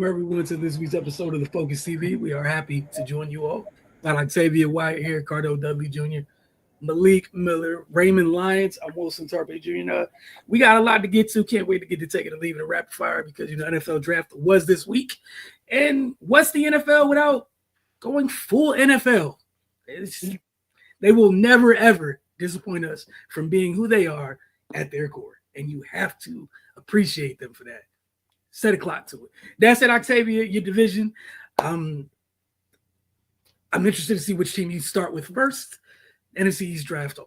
Welcome everyone to this week's episode of the Focus TV. We are happy to join you all. I'm Octavia Wyatt here, Cardo Dudley Jr., Malik Miller, Raymond Lyons. I'm Wilson Tarpe Jr. We got a lot to get to. Can't wait to get to take it and leave it a rapid fire because NFL draft was this week. And what's the NFL without going full NFL? They will never ever disappoint us from being who they are at their core. And you have to appreciate them for that. Set a clock to it. That said, Octavia, your division. I'm interested to see which team you start with first. NFC East draft.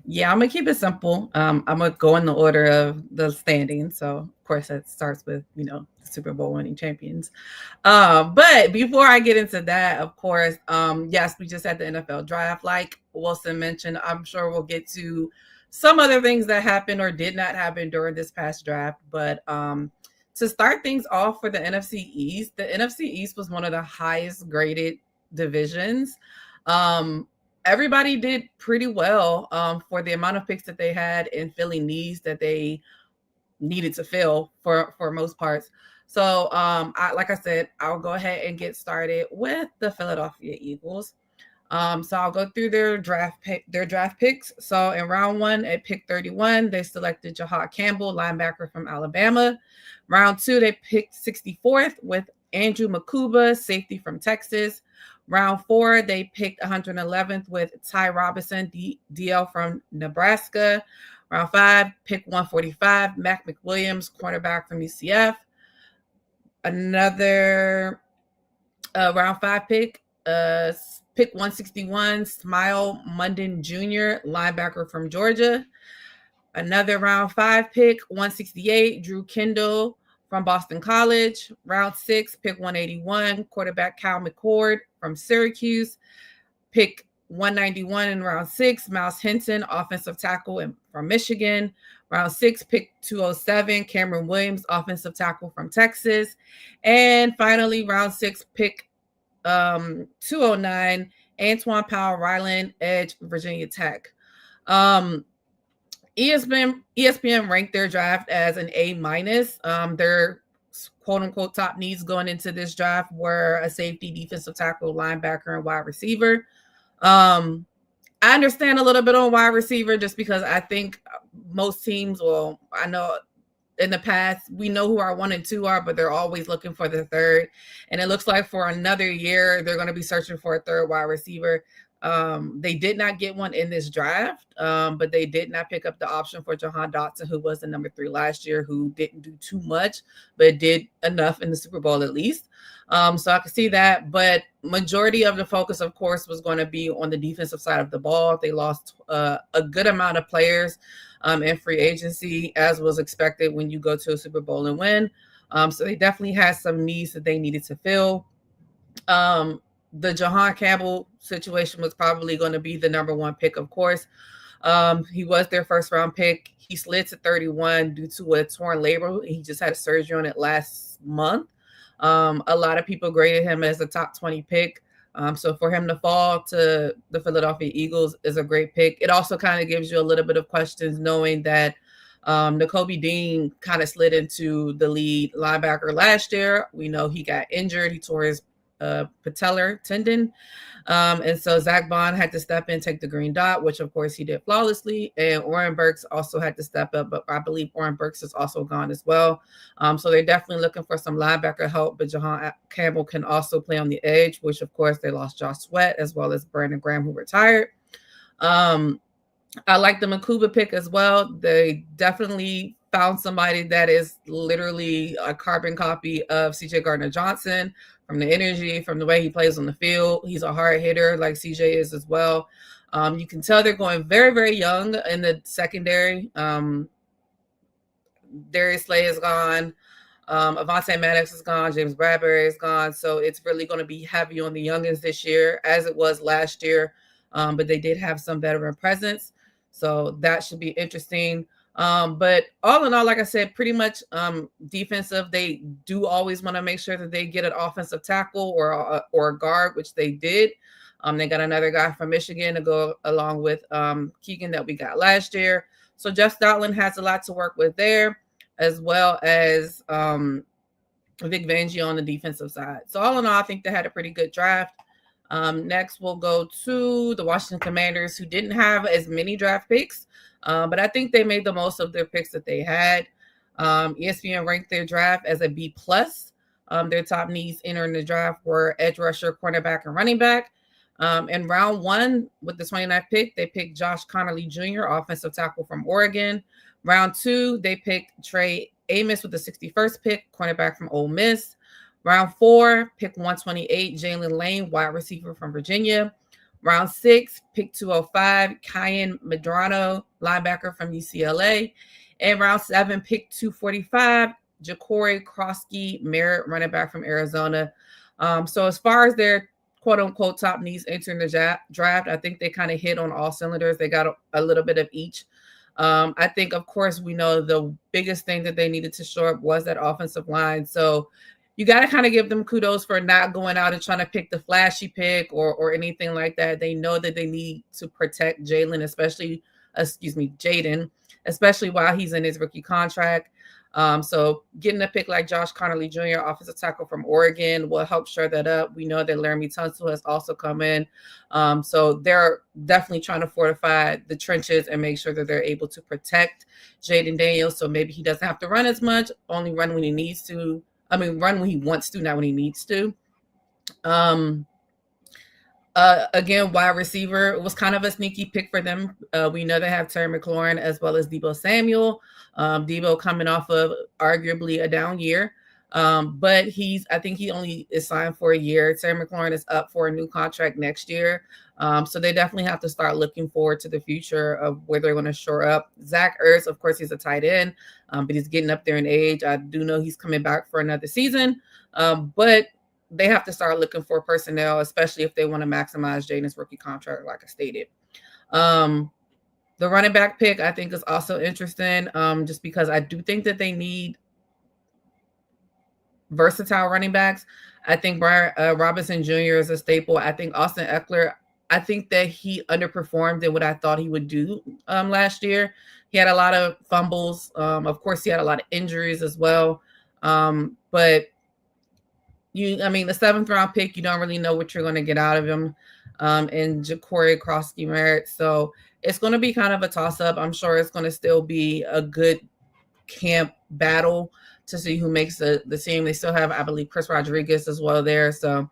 Yeah, I'm gonna keep it simple. I'm gonna go in the order of the standings. So of course it starts with the Super Bowl winning champions. But before I get into that, of course, yes, we just had the NFL draft. Like Wilson mentioned, I'm sure we'll get to some other things that happened or did not happen during this past draft. But to start things off for the NFC East was one of the highest graded divisions. Everybody did pretty well for the amount of picks that they had and filling needs that they needed to fill for most parts. So like I said, I'll go ahead and get started with the Philadelphia Eagles. So I'll go through their draft picks. So in round 1 at pick 31, they selected Jahad Campbell, linebacker from Alabama. Round 2, they picked 64th with Andrew Makuba, safety from Texas. Round 4, they picked 111th with Ty Robinson, DL from Nebraska. Round 5, pick 145, Mac McWilliams, cornerback from UCF. Another round 5 pick 161, Smile Munden Jr., linebacker from Georgia. Another round 5 pick 168, Drew Kendall from Boston College. Round 6, pick 181, quarterback Kyle McCord from Syracuse. Pick 191 in round 6, Miles Hinton, offensive tackle from Michigan. Round 6, pick 207, Cameron Williams, offensive tackle from Texas. And finally, round 6, pick 209, Antoine Powell Ryland, edge, Virginia Tech. ESPN ranked their draft as an A-. Their quote-unquote top needs going into this draft were a safety, defensive tackle, linebacker, and wide receiver. I understand a little bit on wide receiver just because I think most teams, well, I know in the past, we know who our 1 and 2 are, but they're always looking for the third. And it looks like for another year, they're going to be searching for a third wide receiver. They did not get one in this draft, but they did not pick up the option for Jahan Dotson, who was the number 3 last year, who didn't do too much, but did enough in the Super Bowl at least. So I can see that. But majority of the focus, of course, was going to be on the defensive side of the ball. They lost a good amount of players in free agency, as was expected when you go to a Super Bowl and win. So they definitely had some needs that they needed to fill. The Jahad Campbell situation was probably going to be the number 1 pick, of course. He was their first round pick. He slid to 31 due to a torn labrum. He just had surgery on it last month. A lot of people graded him as a top 20 pick. So for him to fall to the Philadelphia Eagles is a great pick. It also kind of gives you a little bit of questions knowing that Nakobe Dean kind of slid into the lead linebacker last year. We know he got injured. He tore his patellar tendon. And so Zach Bond had to step in, take the green dot, which of course he did flawlessly. And Oren Burks also had to step up, but I believe Oren Burks is also gone as well. So they're definitely looking for some linebacker help, but Jahad Campbell can also play on the edge, which of course they lost Josh Sweat as well as Brandon Graham, who retired. I like the Makuba pick as well. They definitely found somebody that is literally a carbon copy of CJ Gardner-Johnson, from the energy, from the way he plays on the field. He's a hard hitter like CJ is as well. You can tell they're going very, very young in the secondary. Darius Slay is gone. Avonte Maddox is gone. James Bradbury is gone. So it's really going to be heavy on the youngins this year, as it was last year. But they did have some veteran presence. So that should be interesting. But all in all, like I said, pretty much defensive. They do always want to make sure that they get an offensive tackle or a guard, which they did. They got another guy from Michigan to go along with Keegan that we got last year. So Jeff Stoutland has a lot to work with there. as well as Vic Fangio on the defensive side. So all in all, I think they had a pretty good draft. Next, we'll go to the Washington Commanders, who didn't have as many draft picks, but I think they made the most of their picks that they had. ESPN ranked their draft as a B+. Their top needs entering the draft were edge rusher, cornerback, and running back. In round 1, with the 29th pick, they picked Josh Conerly Jr., offensive tackle from Oregon. Round 2, they picked Trey Amos with the 61st pick, cornerback from Ole Miss. Round 4, pick 128, Jalen Lane, wide receiver from Virginia. Round 6, pick 205, Kyan Medrano, linebacker from UCLA. And round 7, pick 245, Ja'Cory Krosky, Merritt, running back from Arizona. So as far as their quote-unquote top needs entering the draft, I think they kind of hit on all cylinders. They got a little bit of each. I think, of course, we know the biggest thing that they needed to shore up was that offensive line. So you got to kind of give them kudos for not going out and trying to pick the flashy pick or anything like that. They know that they need to protect Jaden, especially while he's in his rookie contract. So getting a pick like Josh Conerly Jr., offensive tackle from Oregon, will help shore that up. We know that Laramie Tunsil has also come in. So they're definitely trying to fortify the trenches and make sure that they're able to protect Jaden Daniels. So maybe he doesn't have to run as much, only run when he needs to. Run when he wants to, not when he needs to. Again, wide receiver was kind of a sneaky pick for them. We know they have Terry McLaurin as well as Deebo Samuel. Deebo coming off of arguably a down year. But I think he only is signed for a year. Terry McLaurin is up for a new contract next year. So they definitely have to start looking forward to the future of where they're going to shore up. Zach Ertz, of course, he's a tight end, but he's getting up there in age. I do know he's coming back for another season. But they have to start looking for personnel, especially if they want to maximize Jaden's rookie contract, like I stated. The running back pick, I think, is also interesting, just because I do think that they need versatile running backs. I think Brian Robinson Jr. is a staple. I think Austin Eckler, I think that he underperformed than what I thought he would do last year. He had a lot of fumbles. Of course, he had a lot of injuries as well. But the 7th round pick, you don't really know what you're going to get out of him. And Ja'Cory Krosky Merritt. So it's going to be kind of a toss-up. I'm sure it's going to still be a good camp battle to see who makes the team. They still have, I believe, Chris Rodriguez as well there. So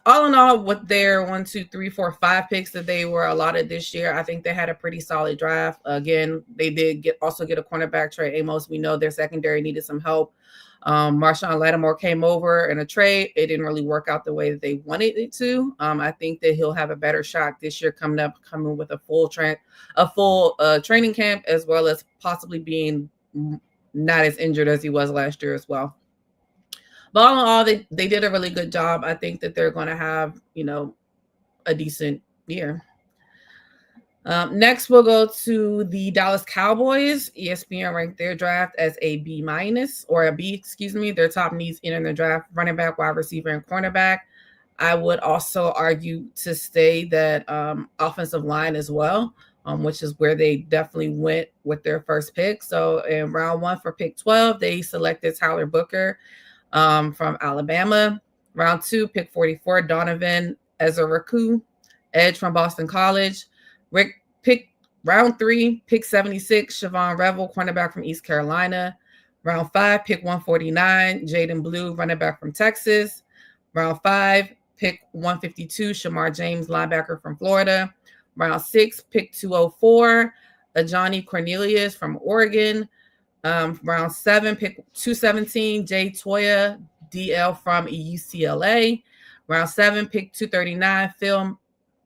all in all, with their 1, 2, 3, 4, 5 picks that they were allotted this year, I think they had a pretty solid draft. Again, they did also get a cornerback, Trey Amos. We know their secondary needed some help. Marshawn Lattimore came over in a trade. It didn't really work out the way that they wanted it to. I think that he'll have a better shot this year coming with a full training camp, as well as possibly being not as injured as he was last year as well. But all in all, they did a really good job. I think that they're going to have, a decent year. Next, we'll go to the Dallas Cowboys. ESPN ranked their draft as a B- or a B, Their top needs in the draft: running back, wide receiver, and cornerback. I would also argue to say that offensive line as well, which is where they definitely went with their first pick. So in round 1 for pick 12, they selected Tyler Booker from Alabama. Round 2, pick 44, Donovan Ezeraku, edge from Boston College. Round 3, pick 76, Siobhan Revel, cornerback from East Carolina. Round 5, pick 149, Jaden Blue, running back from Texas. Round 5, pick 152, Shamar James, linebacker from Florida. Round 6, pick 204, Ajani Cornelius from Oregon. Round 7, pick 217, Jay Toya, DL from UCLA. Round 7, pick 239, Phil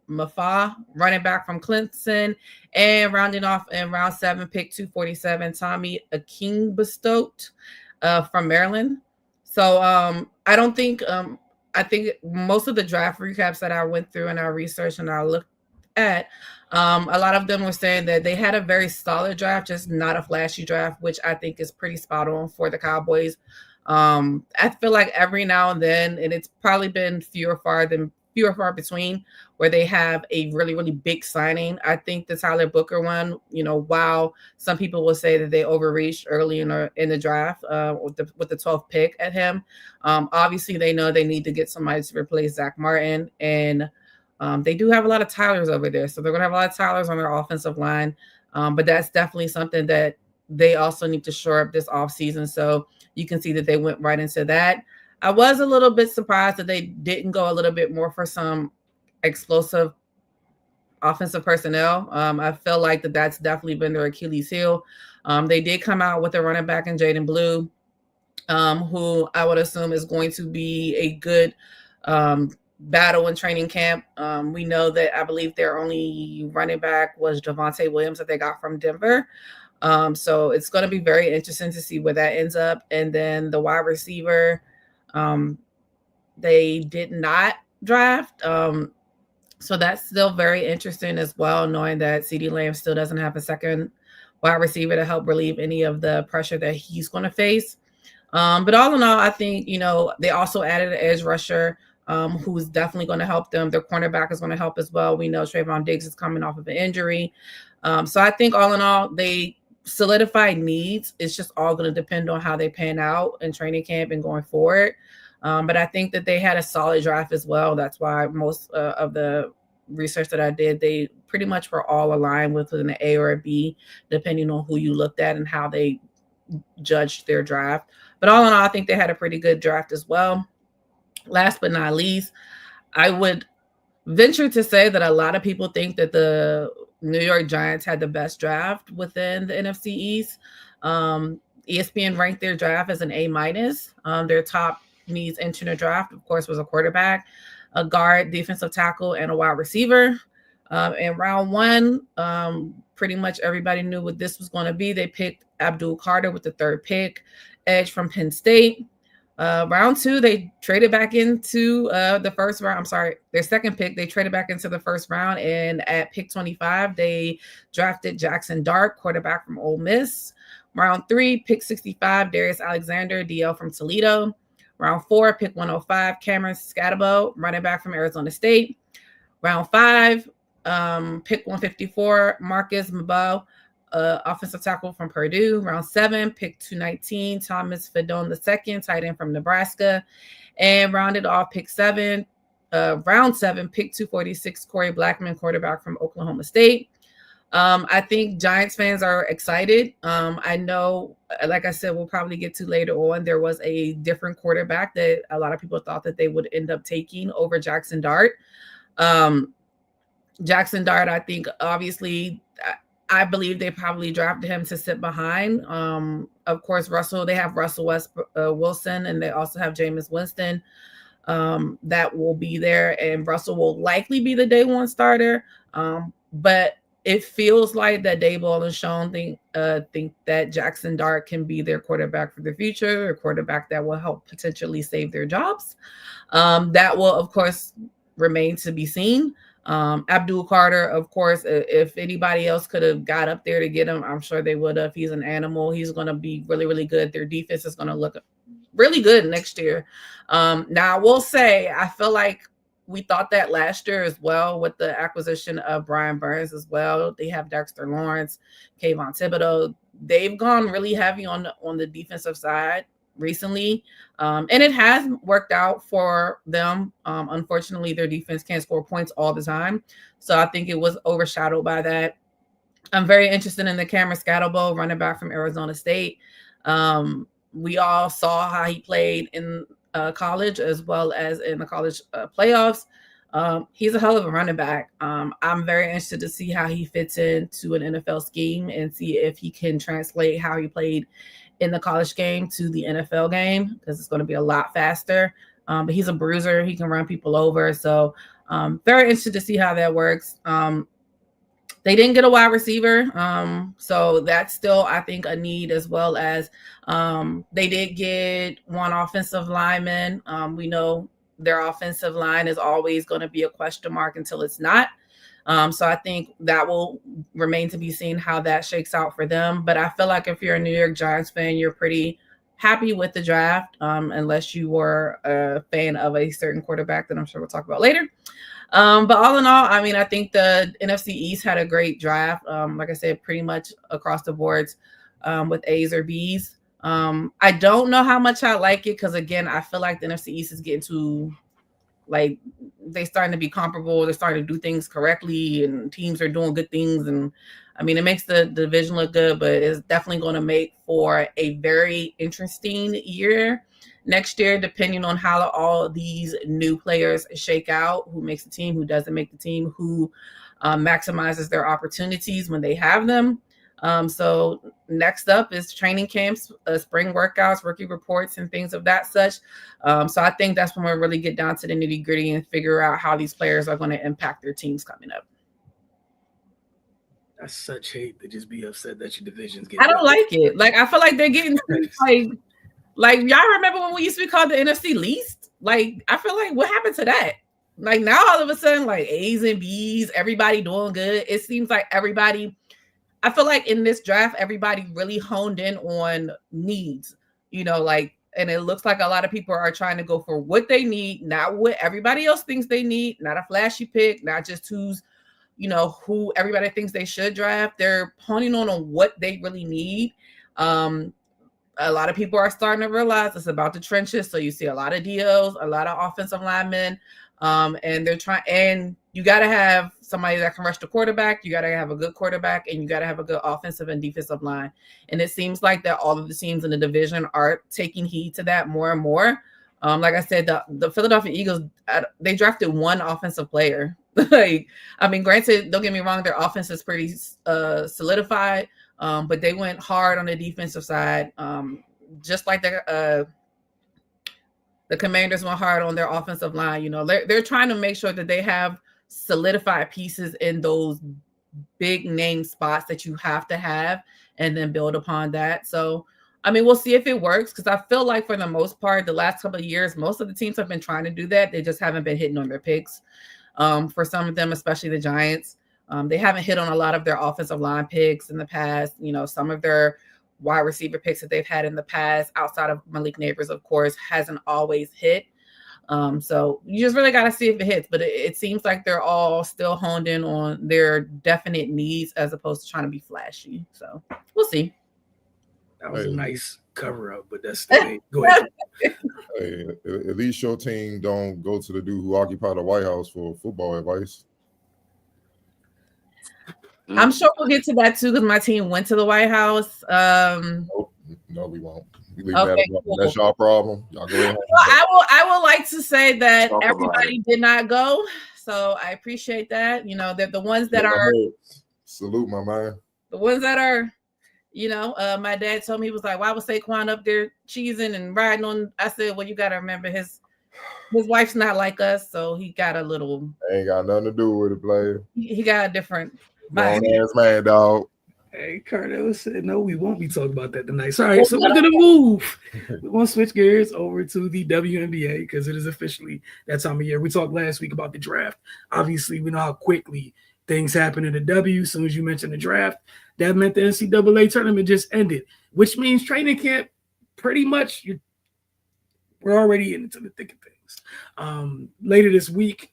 Mafa, running back from Clemson. And rounding off in round 7, pick 247, Tommy Akingbestot from Maryland. So I don't think I think most of the draft recaps that I went through and I researched and I looked at, a lot of them were saying that they had a very solid draft, just not a flashy draft, which I think is pretty spot on for the Cowboys. I feel like every now and then, and it's probably been few few or far between where they have a really, really big signing. I think the Tyler Booker one, while some people will say that they overreached early in the draft with the 12th pick at him, obviously they know they need to get somebody to replace Zach Martin, and they do have a lot of Tylers over there. So they're going to have a lot of Tylers on their offensive line, but that's definitely something that they also need to shore up this offseason. So you can see that they went right into that. I was a little bit surprised that they didn't go a little bit more for some explosive offensive personnel. I feel like that's definitely been their Achilles heel. They did come out with a running back in Jaden Blue, who I would assume is going to be a good battle in training camp. We know that I believe their only running back was Javonte Williams that they got from Denver. So it's going to be very interesting to see where that ends up. And then the wide receiver, they did not draft. So that's still very interesting as well, knowing that CeeDee Lamb still doesn't have a second wide receiver to help relieve any of the pressure that he's going to face. But all in all, I think, they also added an edge rusher who's definitely going to help them. Their cornerback is going to help as well. We know Trayvon Diggs is coming off of an injury. So I think all in all, they solidified needs. It's just all going to depend on how they pan out in training camp and going forward. But I think that they had a solid draft as well. That's why most of the research that I did, they pretty much were all aligned with an A or a B, depending on who you looked at and how they judged their draft. But all in all, I think they had a pretty good draft as well. Last but not least, I would venture to say that a lot of people think that the New York Giants had the best draft within the NFC East. ESPN ranked their draft as an A-. Their top needs entering the draft, of course, was a quarterback, a guard, defensive tackle, and a wide receiver. In round one, pretty much everybody knew what this was going to be. They picked Abdul Carter with the 3rd pick, edge from Penn State. Round two, they traded back into the first round. I'm sorry, their 2nd pick, they traded back into the 1st round. And at pick 25, they drafted Jackson Dart, quarterback from Ole Miss. Round 3, pick 65, Darius Alexander, DL from Toledo. Round 4, pick 105, Cameron Scatabo, running back from Arizona State. Round 5, pick 154, Marcus Mabo, offensive tackle from Purdue. Round 7, pick 219, Thomas Fedon II, tight end from Nebraska. And rounded off pick 7, round 7, pick 246, Corey Blackman, quarterback from Oklahoma State. I think Giants fans are excited. I know, like I said, we'll probably get to later on, there was a different quarterback that a lot of people thought that they would end up taking over Jackson Dart. Jackson Dart, I think, obviously, I believe they probably drafted him to sit behind. Of course, they have Russell Wilson, and they also have Jameis Winston that will be there, and Russell will likely be the day one starter. But it feels like that Daboll and Sean think that Jackson Dart can be their quarterback for the future, a quarterback that will help potentially save their jobs. That will, of course, remain to be seen. Abdul Carter, of course, if anybody else could have got up there to get him, I'm sure they would have. He's an animal. He's going to be really, really good. Their defense is going to look really good next year. Now, I will say, I feel like we thought that last year as well with the acquisition of Brian Burns as well. They have Dexter Lawrence, Kayvon Thibodeau. They've gone really heavy on the defensive side recently, and it has worked out for them. Unfortunately, their defense can't score points all the time, so I think it was overshadowed by that. I'm very interested in the Cameron Scatabo, running back from Arizona State. We all saw how he played in college as well as in the college playoffs. He's a hell of a running back. I'm very interested to see how he fits into an NFL scheme and see if he can translate how he played in the college game to the NFL game, because it's going to be a lot faster. But he's a bruiser. He can run people over. So very interested to see how that works. They didn't get a wide receiver. So that's still, I think, a need, as well as they did get one offensive lineman. We know their offensive line is always going to be a question mark until it's not. So I think that will remain to be seen how that shakes out for them. But I feel like if you're a New York Giants fan, you're pretty happy with the draft, unless you were a fan of a certain quarterback that I'm sure we'll talk about later. But all in all, I mean, I think the NFC East had a great draft. Like I said, pretty much across the boards, with A's or B's. I don't know how much I like it because, again, I feel like the NFC East is getting to, like, they starting to be comparable. They're starting to do things correctly, and teams are doing good things. And I mean, it makes the division look good, but it's definitely going to make for a very interesting year next year, depending on how all these new players shake out, who makes the team, who doesn't make the team, who maximizes their opportunities when they have them. So next up is training camps, spring workouts, rookie reports, and things of that such. So I think that's when we'll really get down to the nitty gritty and figure out how these players are going to impact their teams coming up. That's such hate to just be upset that your divisions get. I don't like it. Like, I feel like they're getting like y'all remember when we used to be called the NFC least? Like, I feel like what happened to that? Like, now all of a sudden, like, A's and B's, everybody doing good. It seems like everybody, I feel like in this draft, everybody really honed in on needs, you know, like, and it looks like a lot of people are trying to go for what they need, not what everybody else thinks they need, not a flashy pick, not just who's, you know, who everybody thinks they should draft. They're honing on what they really need. A lot of people are starting to realize it's about the trenches. So you see a lot of DOs, a lot of offensive linemen, and they're trying, and you got to have somebody that can rush the quarterback. You got to have a good quarterback, and you got to have a good offensive and defensive line. And it seems like that all of the teams in the division are taking heed to that more and more. Like I said, the Philadelphia Eagles, they drafted one offensive player. Like, I mean, granted, don't get me wrong, their offense is pretty solidified, but they went hard on the defensive side, just like the Commanders went hard on their offensive line. You know, they're trying to make sure that they have solidified pieces in those big name spots that you have to have, and then build upon that. So, I mean, we'll see if it works, because I feel like for the most part, the last couple of years, most of the teams have been trying to do that. They just haven't been hitting on their picks. For some of them, especially the Giants, they haven't hit on a lot of their offensive line picks in the past. You know, some of their wide receiver picks that they've had in the past, outside of Malik Neighbors, of course, hasn't always hit. So you just really got to see if it hits. But it seems like they're all still honed in on their definite needs as opposed to trying to be flashy. So we'll see. That was a nice cover up, but that's still go ahead. Hey, at least your team don't go to the dude who occupied the White House for football advice. I'm sure we'll get to that too, because my team went to the White House. No, we won't. We leave Okay, that cool. That's y'all problem. Y'all go ahead. Well, I will like to say that everybody did not go, so I appreciate that. You know, that the ones that are salute, my man. The ones that are, you know, my dad told me, he was like, "Why was Saquon up there cheesing and riding on?" I said, "Well, you got to remember his wife's not like us, so he got a little. Ain't got nothing to do with it, player. He got a different ass man, dog." Hey, Cardo said, "No, we won't be talking about that tonight." All right, so we're gonna move. We're gonna switch gears over to the WNBA because it is officially that time of year. We talked last week about the draft. Obviously, we know how quickly things happen in the W. As soon as you mentioned the draft, that meant the NCAA tournament just ended, which means training camp pretty much we're already into the thick of things. Later this week,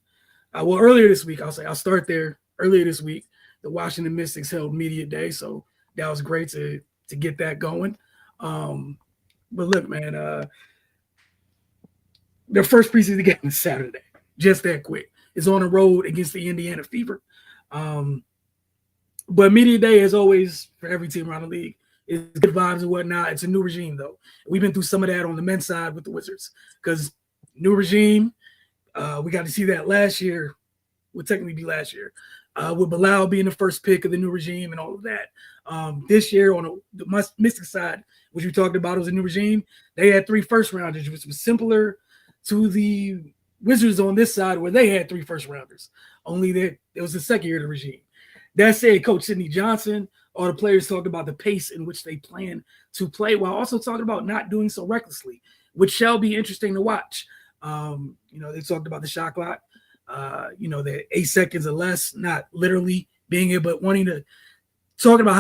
earlier this week, I'll start there. Earlier this week, the Washington Mystics held media day, so that was great to get that going. But look, man, their first preseason game is Saturday, just that quick. It's on the road against the Indiana Fever. But media day, as always, for every team around the league, is good vibes and whatnot. It's a new regime, though. We've been through some of that on the men's side with the Wizards because new regime. We got to see that last year. Would technically be last year. With Bilal being the first pick of the new regime and all of that. This year on the Mystic side, which we talked about, was a new regime. They had 3 first-rounders, which was simpler to the Wizards on this side where they had 3 first-rounders. Only that it was the second year of the regime. That said, Coach Sidney Johnson, all the players talked about the pace in which they plan to play while also talking about not doing so recklessly, which shall be interesting to watch. They talked about the shot clock. The 8 seconds or less, not literally being here, but wanting to talk about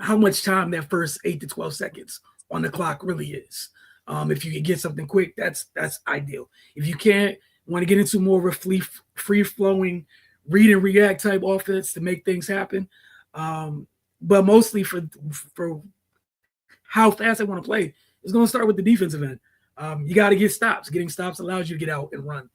how much time that first 8 to 12 seconds on the clock really is. If you can get something quick, that's ideal. If you can't, want to get into more of a free flowing read and react type offense to make things happen. But mostly for how fast they want to play, it's going to start with the defensive end. You got to get stops. Getting stops allows you to get out and run.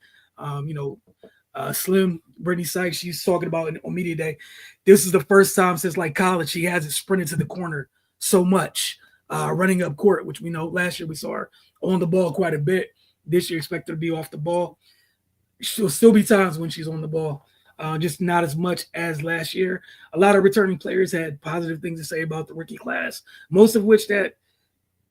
Slim, Brittany Sykes, she's talking about on media day. This is the first time since like college she hasn't sprinted to the corner so much, running up court, which we know last year we saw her on the ball quite a bit. This year expect her to be off the ball. She'll still be times when she's on the ball, just not as much as last year. A lot of returning players had positive things to say about the rookie class, most of which that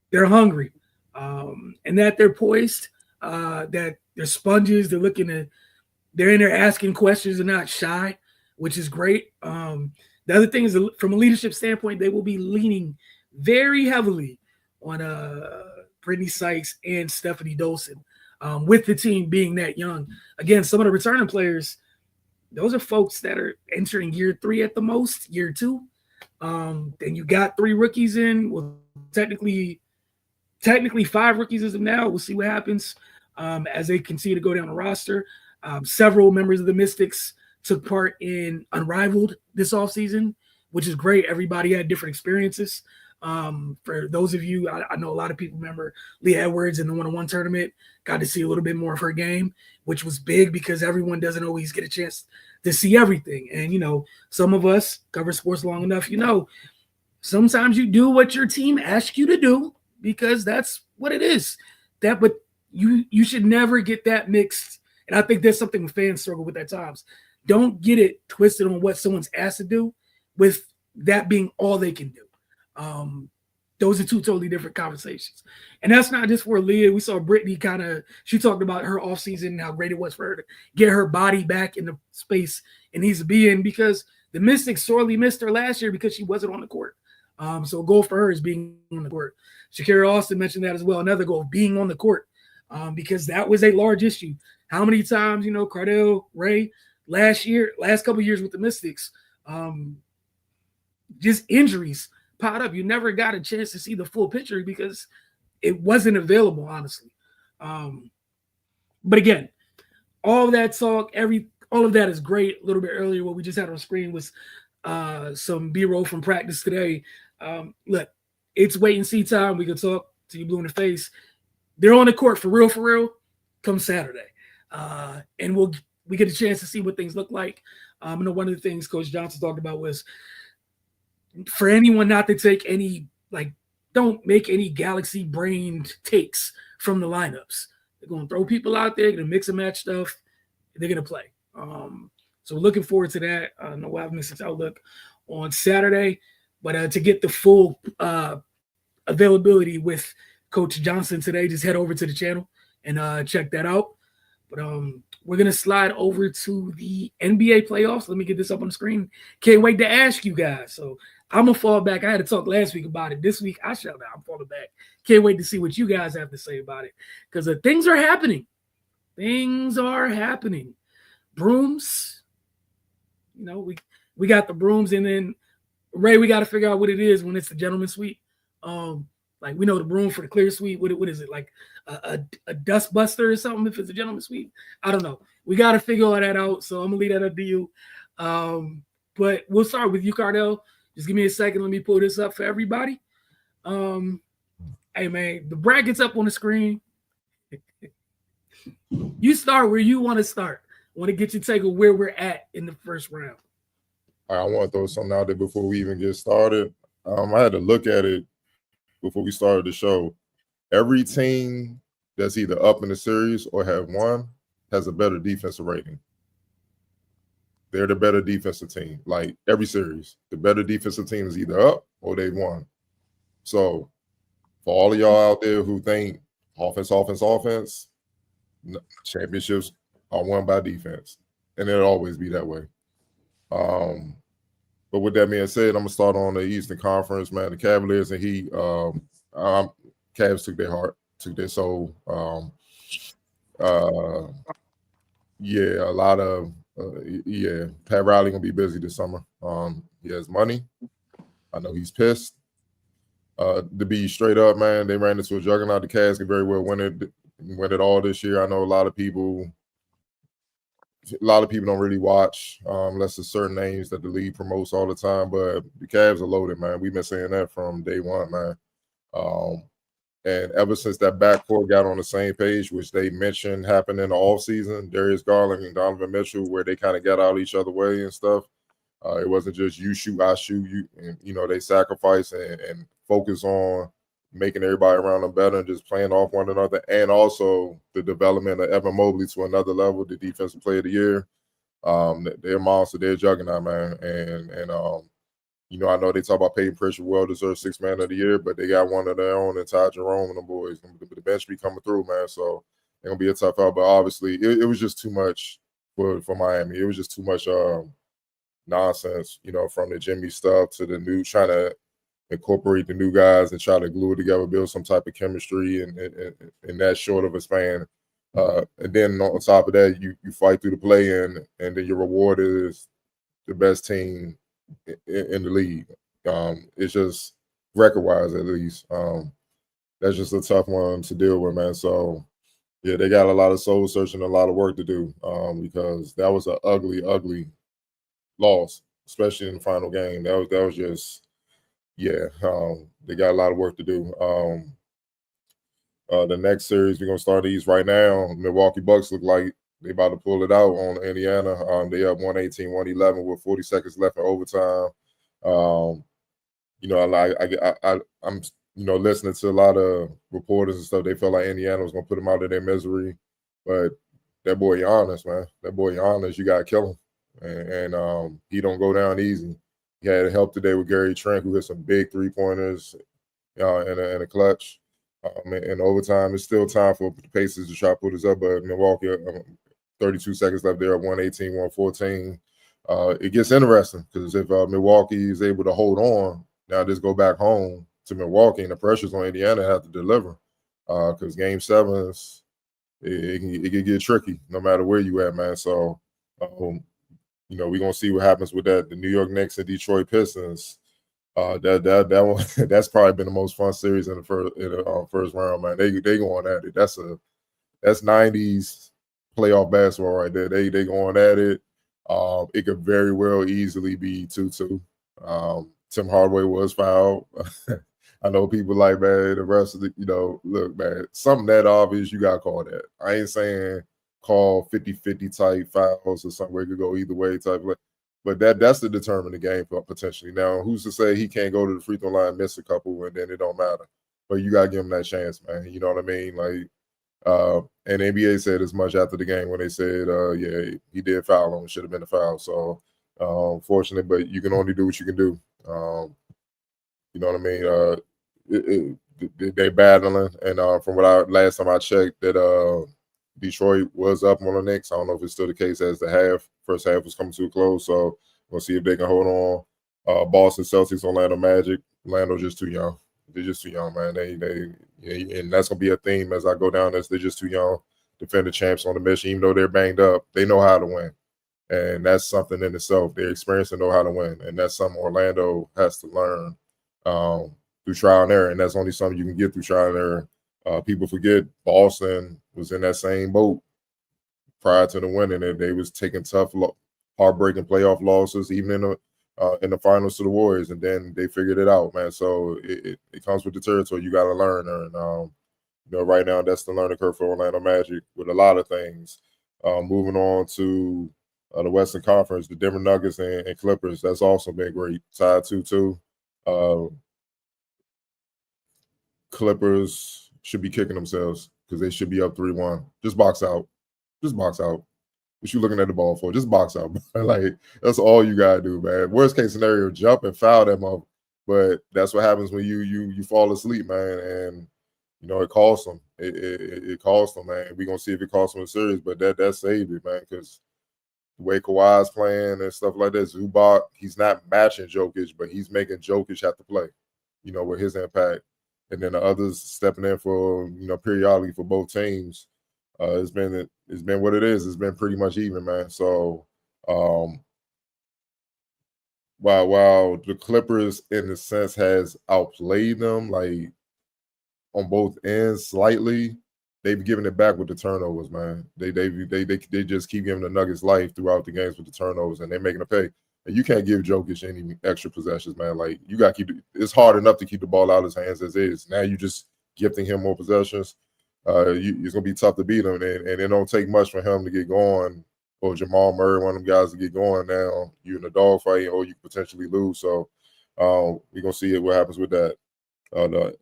they're hungry, and that they're poised, that they're sponges. They're in there asking questions and not shy, which is great. The other thing is, from a leadership standpoint, they will be leaning very heavily on Brittany Sykes and Stephanie Dolson, with the team being that young. Again, some of the returning players, those are folks that are entering year 3 at the most, year 2. Then you got 3 rookies in. Well, technically 5 rookies as of now. We'll see what happens as they continue to go down the roster. Several members of the Mystics took part in Unrivaled this offseason, which is great. Everybody had different experiences. For those of you, I know a lot of people remember Leah Edwards in the 1-on-1 tournament, got to see a little bit more of her game, which was big because everyone doesn't always get a chance to see everything. And, some of us cover sports long enough, sometimes you do what your team asks you to do because that's what it is. But you should never get that mixed. And I think that's something fans struggle with at times. Don't get it twisted on what someone's asked to do with that being all they can do. Those are 2 totally different conversations. And that's not just for Leah. We saw Brittany she talked about her offseason and how great it was for her to get her body back in the space it needs to be in, because the Mystics sorely missed her last year because she wasn't on the court. So a goal for her is being on the court. Shakira Austin mentioned that as well. Another goal, being on the court, because that was a large issue. How many times, Cardell, Ray, last couple of years with the Mystics, just injuries piled up. You never got a chance to see the full picture because it wasn't available, honestly. But again, all of that talk, all of that is great. A little bit earlier, what we just had on screen was some B-roll from practice today. Look, it's wait and see time. We can talk to you blue in the face. They're on the court for real, come Saturday. And we get a chance to see what things look like. I know one of the things Coach Johnson talked about was for anyone not to take any, don't make any galaxy-brained takes from the lineups. They're going to throw people out there, going to mix and match stuff. They're going to play. So we're looking forward to that. I know we'll have Mystics Outlook on Saturday. But to get the full availability with Coach Johnson today, just head over to the channel and check that out. But we're going to slide over to the NBA playoffs. Let me get this up on the screen. Can't wait to ask you guys. So I'm going to fall back. I had to talk last week about it. This week, I'm falling back. Can't wait to see what you guys have to say about it, because things are happening. Things are happening. Brooms, we got the brooms, and then, Ray, we got to figure out what it is when it's the gentleman's suite. We know the broom for the clear suite. What is it, like a dust buster or something if it's a gentleman's suite? I don't know. We got to figure all that out. So I'm going to leave that up to you. But we'll start with you, Cardell. Just give me a second. Let me pull this up for everybody. Hey, man, the bracket's up on the screen. You start where you want to start. I want to get your take of where we're at in the first round. All right, I want to throw something out there before we even get started. I had to look at it before we started the show. Every team that's either up in the series or have won has a better defensive rating. They're the better defensive team. Like every series, the better defensive team is either up or they've won. So for all of y'all out there who think offense, championships are won by defense, and it'll always be that way. But with that being said, I'm gonna start on the Eastern Conference, man. The Cavaliers and Heat. Cavs took their soul. Yeah, a lot of Pat Riley gonna be busy this summer. He has money. I know he's pissed. To be straight up, man, they ran into a juggernaut. The Cavs can very well win it all this year. I know a lot of people don't really watch unless it's certain names that the league promotes all the time. But the Cavs are loaded, man. We've been saying that from day one, man. And ever since that backcourt got on the same page, which they mentioned happened in the offseason, Darius Garland and Donovan Mitchell, where they kind of got out each other way and stuff. It wasn't just you shoot, I shoot, you, and they sacrifice and focus on making everybody around them better and just playing off one another, and also the development of Evan Mobley to another level, the defensive player of the year. They're a monster, they're a juggernaut, man. And I know they talk about Peyton Pritchard, well-deserved sixth man of the year, but they got one of their own, and Ty Jerome and the boys. The bench be coming through, man. So they're gonna be a tough out. But obviously, it was just too much for Miami. It was just too much nonsense, from the Jimmy stuff to the new, trying to incorporate the new guys and try to glue it together, build some type of chemistry in that short of a span. And then on top of that, you fight through the play-in, and then your reward is the best team in the league. It's just record-wise, at least. That's just a tough one to deal with, man. So, yeah, they got a lot of soul searching, a lot of work to do, because that was an ugly, ugly loss, especially in the final game. That was just, yeah. They got a lot of work to do. The next series we're gonna start these right now. Milwaukee Bucks look like they about to pull it out on Indiana. They up 118-111 with 40 seconds left in overtime. I'm listening to a lot of reporters and stuff. They felt like Indiana was gonna put them out of their misery, but that boy Giannis, man, you gotta kill him, and he don't go down easy. He had help today with Gary Trent, who hit some big 3-pointers in a clutch. In overtime, it's still time for the Pacers to try to put us up, but Milwaukee, 32 seconds left there, 118-114. It gets interesting because if Milwaukee is able to hold on, now just go back home to Milwaukee, and the pressure's on Indiana have to deliver, because Game 7 it can get tricky no matter where you at, man. So, we're gonna see what happens with that. The New York Knicks and Detroit Pistons. That one, that's probably been the most fun series in the first round, man. They going at it. That's 90s playoff basketball right there. They going at it. It could very well easily be 2-2. Tim Hardaway was fouled. I know people like, man, the rest of look, man, something that obvious, you got to call that. I ain't saying call 50-50 type fouls or something where it could go either way type of, but that's to determine the game potentially. Now, who's to say he can't go to the free throw line, miss a couple, and then it don't matter? But you got to give him that chance, man. You know what I mean? Like, and NBA said as much after the game when they said, yeah, he did foul him. It should have been a foul. So, fortunately, but you can only do what you can do. You know what I mean? They battling, and from last time I checked, that Detroit was up on the Knicks. I don't know if it's still the case as the first half was coming to a close. So we'll see if they can hold on. Boston Celtics, Orlando Magic. Orlando's just too young. They're just too young, man. And that's gonna be a theme as I go down this. They're just too young. Defend the champs on the mission, even though they're banged up. They know how to win, and that's something in itself. They're experienced and know how to win, and that's something Orlando has to learn through trial and error. And that's only something you can get through trial and error. People forget Boston was in that same boat prior to the winning, and they was taking tough, heartbreaking playoff losses, even in the finals to the Warriors, and then they figured it out, man. So it comes with the territory. You got to learn, and right now that's the learning curve for Orlando Magic with a lot of things. Moving on to the Western Conference, the Denver Nuggets and Clippers. That's also been great. Tied 2-2. Clippers should be kicking themselves because they should be up 3-1. Just box out. What you looking at the ball for? Just box out. Like, that's all you gotta do, man. Worst case scenario, jump and foul them up. But that's what happens when you fall asleep, man. And it costs them. It costs them, man. We're gonna see if it costs them a series, but that saved it, man, because the way Kawhi's playing and stuff like that, Zubac, he's not matching Jokic, but he's making Jokic have to play, with his impact. And then the others stepping in for, periodically for both teams. It's been what it is. It's been pretty much even, man. So while the Clippers in a sense has outplayed them, like on both ends slightly, they've given it back with the turnovers, man. They just keep giving the Nuggets life throughout the games with the turnovers, and they're making a pay. And you can't give Jokic any extra possessions, man. Like you got to keep it's hard enough to keep the ball out of his hands as is. Now you just gifting him more possessions. It's gonna be tough to beat him, and it don't take much for him to get going, or Jamal Murray, one of them guys to get going. Now you're in a dogfight, or you potentially lose. So we're gonna see what happens with that. The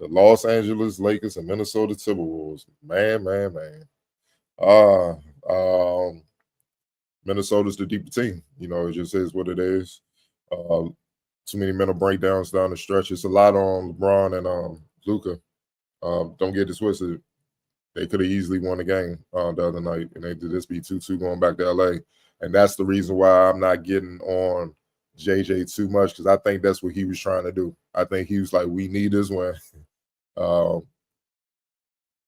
Los Angeles Lakers and Minnesota Timberwolves. Man. Minnesota's the deeper team. You know, it just is what it is. Too many mental breakdowns down the stretch. It's a lot on LeBron and Luka. Don't get it twisted. They could have easily won the game the other night, and they did this be 2-2 going back to LA. And that's the reason why I'm not getting on JJ too much, because I think that's what he was trying to do. I think he was like, we need this win.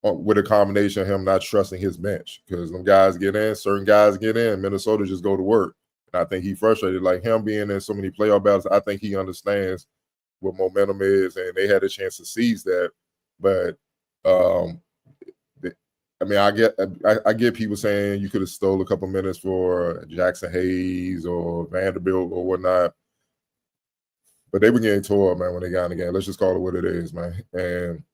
With a combination of him not trusting his bench, because them guys get in, certain guys get in, Minnesota just go to work. And I think he frustrated, like him being in so many playoff battles. I think he understands what momentum is, and they had a chance to seize that. But I mean, I get people saying you could have stole a couple minutes for Jackson Hayes or Vanderbilt or whatnot, but they were getting tore up, man, when they got in the game. Let's just call it what it is, man. And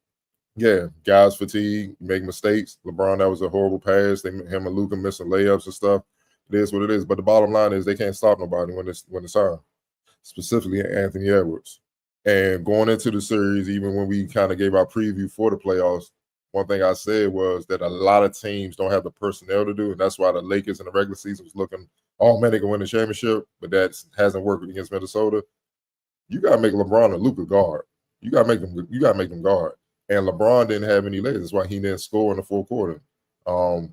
yeah, guys fatigue, make mistakes. LeBron, that was a horrible pass. Him and Luka missing layups and stuff. It is what it is. But the bottom line is they can't stop nobody when it's on, specifically Anthony Edwards. And going into the series, even when we kind of gave our preview for the playoffs, one thing I said was that a lot of teams don't have the personnel to do, and that's why the Lakers in the regular season was looking, oh man, they can win the championship, but that hasn't worked against Minnesota. You gotta make LeBron and Luka guard. You gotta make them guard. And LeBron didn't have any legs. That's why he didn't score in the fourth quarter. Wow,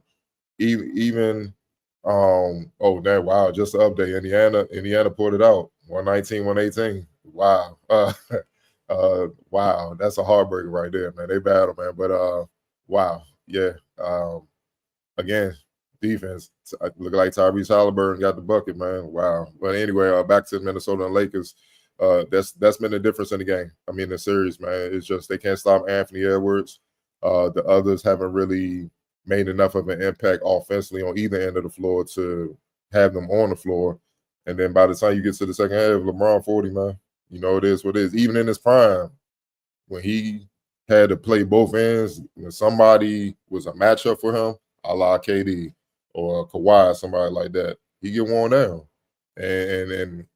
just the update. Indiana pulled it out. 119-118. Wow. Wow, that's a heartbreaker right there, man. They battle, man. But wow, yeah. Again, defense. Look like Tyrese Halliburton got the bucket, man. Wow. But anyway, back to the Minnesota and Lakers. That's been the difference in the game. I mean, the series, man. It's just they can't stop Anthony Edwards. The others haven't really made enough of an impact offensively on either end of the floor to have them on the floor. And then by the time you get to the second half, LeBron 40, man. You know, it is what it is. Even in his prime, when he had to play both ends, when somebody was a matchup for him, a la KD or Kawhi, somebody like that, he get worn down. And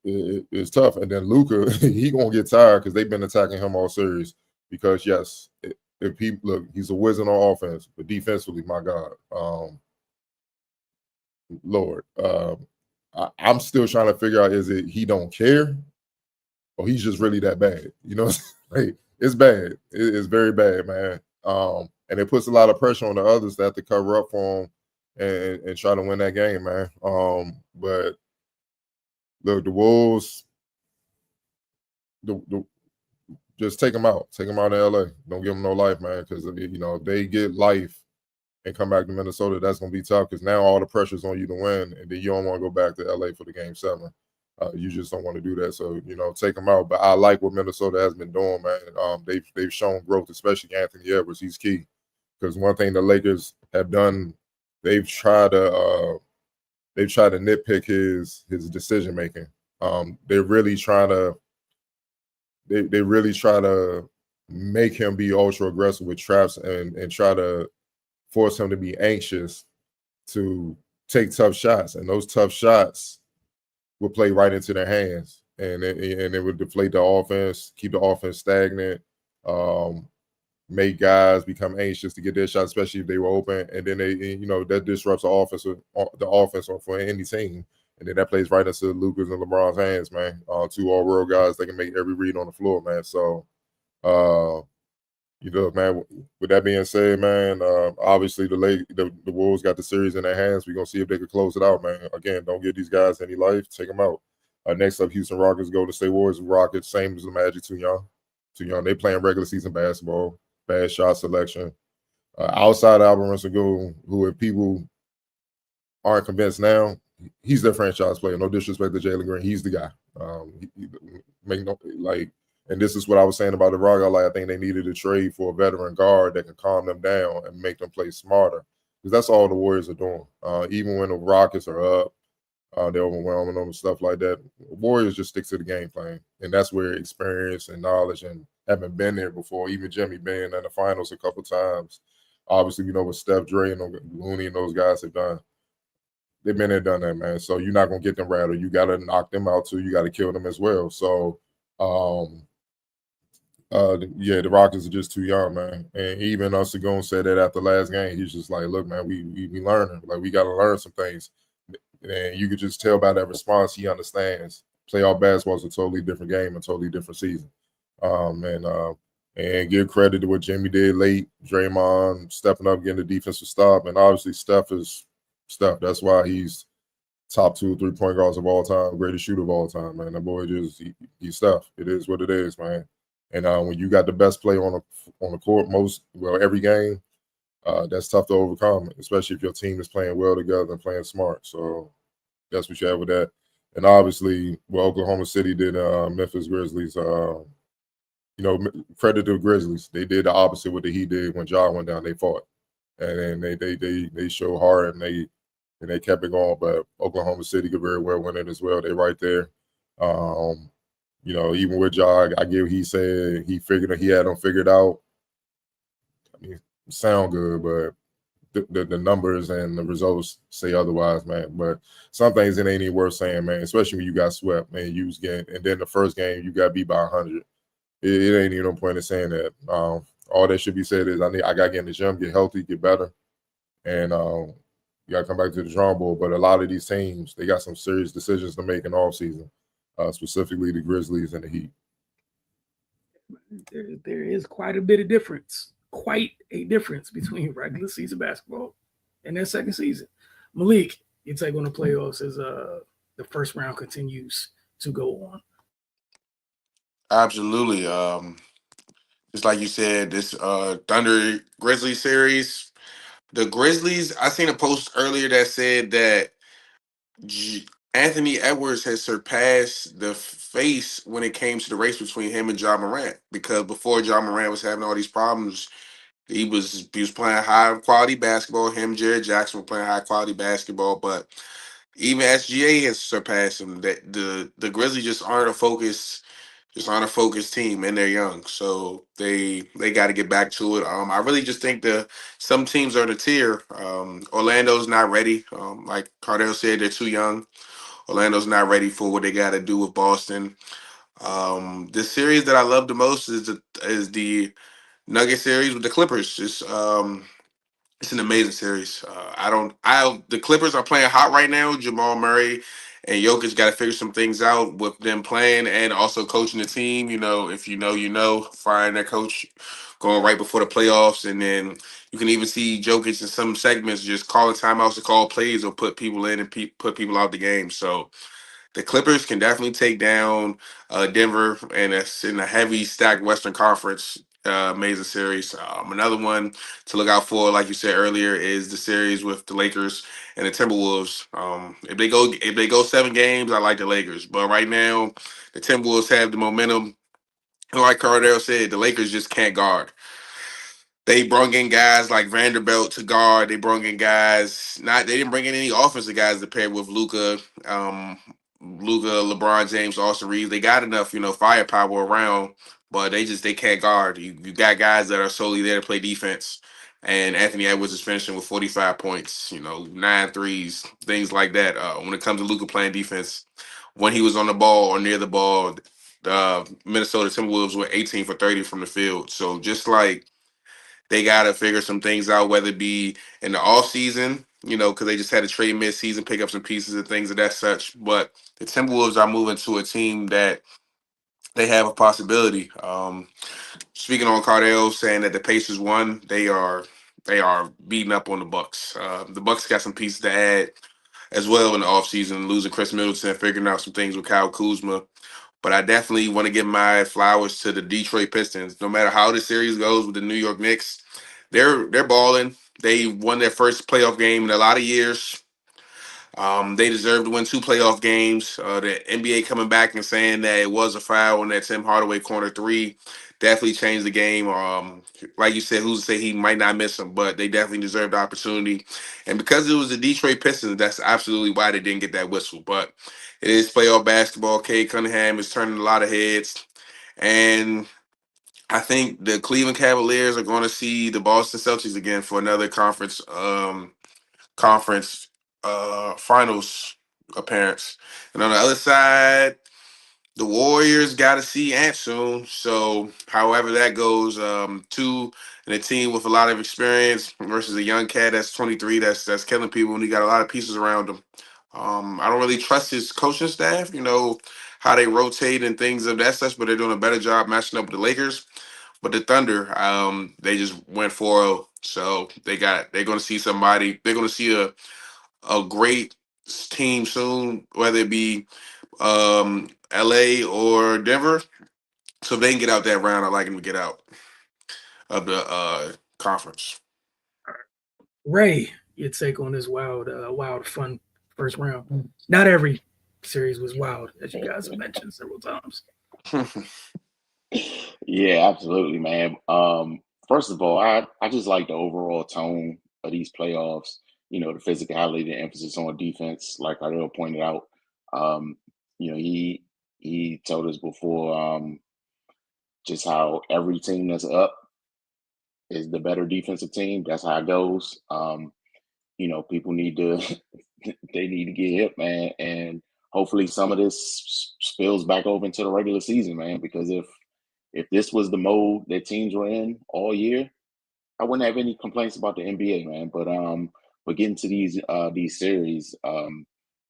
it's tough. And then Luka, he gonna get tired because they've been attacking him all series. Because yes, if he look, he's a wizard on offense, but defensively, my God, Lord, I'm still trying to figure out, is it he don't care or he's just really that bad? You know, like, it's bad. It's very bad, man. And it puts a lot of pressure on the others that have to cover up for him and try to win that game, man. But look, the Wolves, just take them out. Take them out of LA. Don't give them no life, man, because, you know, if they get life and come back to Minnesota, that's going to be tough because now all the pressure's on you to win, and then you don't want to go back to LA for the Game 7. You just don't want to do that. So, you know, take them out. But I like what Minnesota has been doing, man. They've shown growth, especially Anthony Edwards. He's key. Because one thing the Lakers have done, they've tried to nitpick his decision making. They really try to make him be ultra aggressive with traps and try to force him to be anxious to take tough shots, and those tough shots would play right into their hands, and it would deflate the offense, keep the offense stagnant, make guys become anxious to get their shots, especially if they were open, and then that disrupts the offense for any team, and then that plays right into Luka's and LeBron's hands, man. Two all-world guys, they can make every read on the floor, man. So, man, with that being said, man, obviously the Wolves got the series in their hands. We're going to see if they can close it out, man. Again, don't give these guys any life. Take them out. Next up, Houston Rockets, Golden State Warriors. Rockets, same as the Magic, too young. They playing regular season basketball, bad shot selection. Outside Alvin Sengun, who if people aren't convinced now, he's their franchise player. No disrespect to Jalen Green, he's the guy. Make no like, and this is what I was saying about the Rock. Like I think they needed a trade for a veteran guard that can calm them down and make them play smarter, because that's all the Warriors are doing. Even when the Rockets are up, they're overwhelming them and stuff like that. Warriors just stick to the game plan, and that's where experience and knowledge and having been there before. Even Jimmy being in the finals a couple times. Obviously, you know what Steph, Dre, and Looney and those guys have done. They've been there, done that, man. So you're not gonna get them rattled. You got to knock them out too. You got to kill them as well. So, yeah, the Rockets are just too young, man. And even Seguin said that after last game. He's just like, look, man, we learning. Like we got to learn some things. And you could just tell by that response, he understands. Playoff basketball is a totally different game, a totally different season. And give credit to what Jimmy did late. Draymond stepping up, getting the defensive stop, and obviously Steph is Steph. That's why he's top 2 3-point guards of all time, greatest shooter of all time, man. That boy he's Steph. It is what it is, man. And when you got the best player on the court every game, that's tough to overcome, especially if your team is playing well together and playing smart. So that's what you have with that. And obviously, what Oklahoma City did, Memphis Grizzlies, credit to the Grizzlies. They did the opposite of what the Heat did when Ja went down. They fought, and they showed hard, and they kept it going. But Oklahoma City could very well win it as well. They right there. Even with Ja, I get what he said. He had them figured out. I mean, sound good, but the numbers and the results say otherwise, man. But some things it ain't even worth saying, man. Especially when you got swept, man. And then the first game you got beat by 100. It ain't even no point in saying that. All that should be said is I got to get in the gym, get healthy, get better, and you got to come back to the drawing board. But a lot of these teams, they got some serious decisions to make in the offseason, specifically the Grizzlies and the Heat. There is quite a bit of difference. Quite a difference between regular season basketball and their second season. Malik, your take on the playoffs as the first round continues to go on. Absolutely. Just like you said, this Thunder Grizzlies series, the Grizzlies, I seen a post earlier that said that Anthony Edwards has surpassed the face when it came to the race between him and Ja Morant, because before Ja Morant was having all these problems, he was playing high quality basketball. Him, Jared Jackson were playing high quality basketball, but even SGA has surpassed him. That the Grizzlies just aren't a focused team, and they're young, so they got to get back to it. I really just think some teams are in the tier. Orlando's not ready. Like Cardell said, they're too young. Orlando's not ready for what they got to do with Boston. The series that I love the most is the Nugget series with the Clippers. It's an amazing series. The Clippers are playing hot right now. Jamal Murray and Jokic got to figure some things out with them playing and also coaching the team. If you know, firing their coach going right before the playoffs. And then you can even see Jokic in some segments just calling timeouts to call plays or put people in and put people out the game. So the Clippers can definitely take down Denver, and it's in a heavy stacked Western Conference. Amazing series. Another one to look out for, like you said earlier, is the series with the Lakers and the Timberwolves. If they go 7 games, I like the Lakers. But right now, the Timberwolves have the momentum. And like Cardell said, the Lakers just can't guard. They brought in guys like Vanderbilt to guard. They brought in guys. They didn't bring in any offensive guys to pair with Luka, LeBron James, Austin Reeves. They got enough, firepower around, but they can't guard. You got guys that are solely there to play defense. And Anthony Edwards is finishing with 45 points, 9 threes, things like that. When it comes to Luka playing defense, when he was on the ball or near the ball, the Minnesota Timberwolves were 18 for 30 from the field. So just like they got to figure some things out, whether it be in the offseason, because they just had to trade mid-season, pick up some pieces and things of that such. But the Timberwolves are moving to a team that they have a possibility. Speaking on Cardell saying that the Pacers won, they are beating up on the Bucks. The Bucks got some pieces to add as well in the offseason, losing Chris Middleton, figuring out some things with Kyle Kuzma. But I definitely want to give my flowers to the Detroit Pistons. No matter how the series goes with the New York Knicks, they're balling. They won their first playoff game in a lot of years. They deserve to win 2 playoff games. The NBA coming back and saying that it was a foul on that Tim Hardaway corner 3 definitely changed the game. Like you said, who's to say he might not miss them, but they definitely deserved the opportunity. And because it was the Detroit Pistons, that's absolutely why they didn't get that whistle. But it is playoff basketball. Cade Cunningham is turning a lot of heads. And I think the Cleveland Cavaliers are going to see the Boston Celtics again for another conference finals appearance. And on the other side, the Warriors got to see Ant soon. So, however that goes, two and a team with a lot of experience versus a young cat that's 23 that's killing people and he got a lot of pieces around him. I don't really trust his coaching staff. You know how they rotate and things of that such, but they're doing a better job matching up with the Lakers. But the Thunder, they just went 4-0. So they're going to see somebody. They're going to see a great team soon, whether it be LA or Denver. So if they can get out that round, I like them to get out of the conference. Ray, your take on this wild, fun first round. Not every series was wild, as you guys have mentioned several times. Yeah, absolutely, man. First of all, I just like the overall tone of these playoffs. You know, the physicality, the emphasis on defense, like Ardell pointed out. You know, he told us before just how every team that's up is the better defensive team. That's how it goes. You know, people need to they need to get hip, man, and hopefully some of this spills back over into the regular season, man. Because if this was the mode that teams were in all year, I wouldn't have any complaints about the NBA, man. But getting to these series,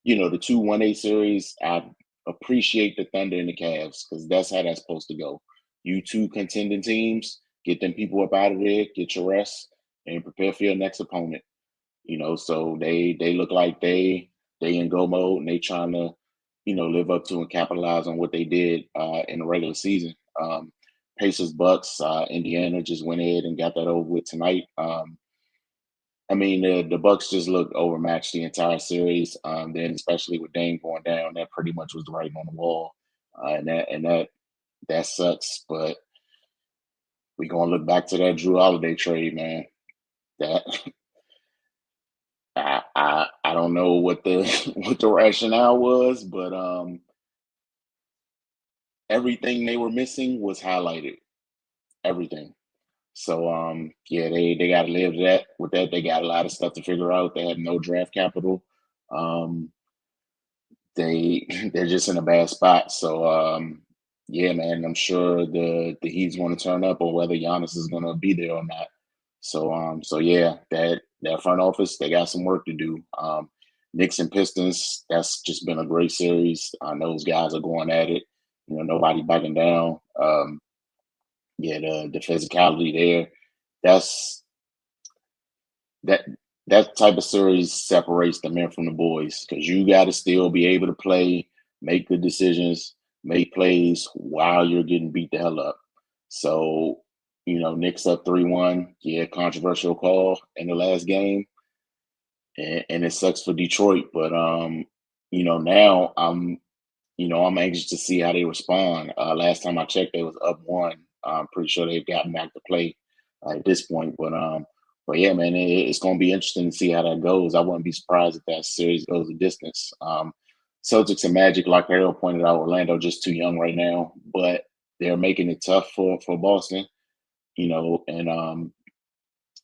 you know, the 2-1-A series, I appreciate the Thunder and the Cavs because that's how that's supposed to go. You two contending teams, get them people up out of there, get your rest, and prepare for your next opponent. You know, so they look like they in go mode and they trying to, you know, live up to and capitalize on what they did in the regular season. Pacers Bucks, Indiana just went ahead and got that over with tonight. I mean, the Bucks just looked overmatched the entire series. Then especially with Dame going down, that pretty much was the writing on the wall, and that sucks. But we gonna look back to that Drew Holiday trade, man. That I don't know what the what the rationale was, but everything they were missing was highlighted. Everything. So yeah, they got to live with that. They got a lot of stuff to figure out. They have no draft capital. They're just in a bad spot. So yeah, man, I'm sure the Heat's going to turn up, or whether Giannis is going to be there or not. So yeah, that front office, they got some work to do. Knicks and Pistons, that's just been a great series. Those guys are going at it. You know, nobody backing down. Yeah, the physicality there. That's that type of series separates the men from the boys because you got to still be able to play, make good decisions, make plays while you're getting beat the hell up. So, you know, Knicks up 3-1. Yeah, controversial call in the last game, and it sucks for Detroit. But you know, now I'm anxious to see how they respond. Last time I checked, they was up 1. I'm pretty sure they've gotten back to play at this point. But yeah, man, it's going to be interesting to see how that goes. I wouldn't be surprised if that series goes a distance. Celtics and Magic, like Harold pointed out, Orlando just too young right now, but they're making it tough for Boston, you know. And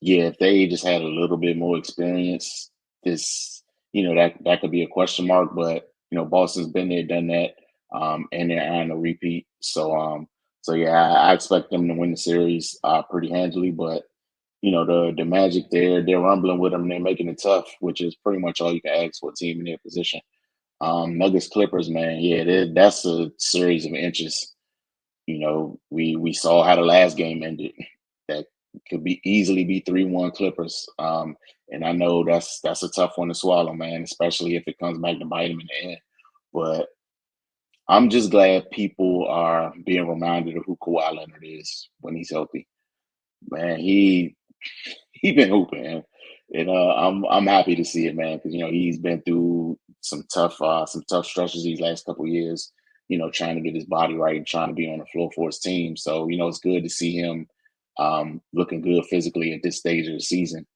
yeah, if they just had a little bit more experience, this, you know, that could be a question mark. But you know, Boston's been there, done that, and they're on a repeat. So yeah, I expect them to win the series pretty handily. But you know, the Magic, they're rumbling with them. And they're making it tough, which is pretty much all you can ask for a team in their position. Nuggets Clippers, man, yeah, that's a series of inches. You know, we saw how the last game ended. That could easily be 3-1 Clippers. And I know that's a tough one to swallow, man, especially if it comes back to bite them in the end. But I'm just glad people are being reminded of who Kawhi Leonard is when he's healthy. Man, he been hooping. Man. And I'm happy to see it, man, because he's been through some tough stretches these last couple of years. Trying to get his body right and trying to be on the floor for his team. So it's good to see him looking good physically at this stage of the season.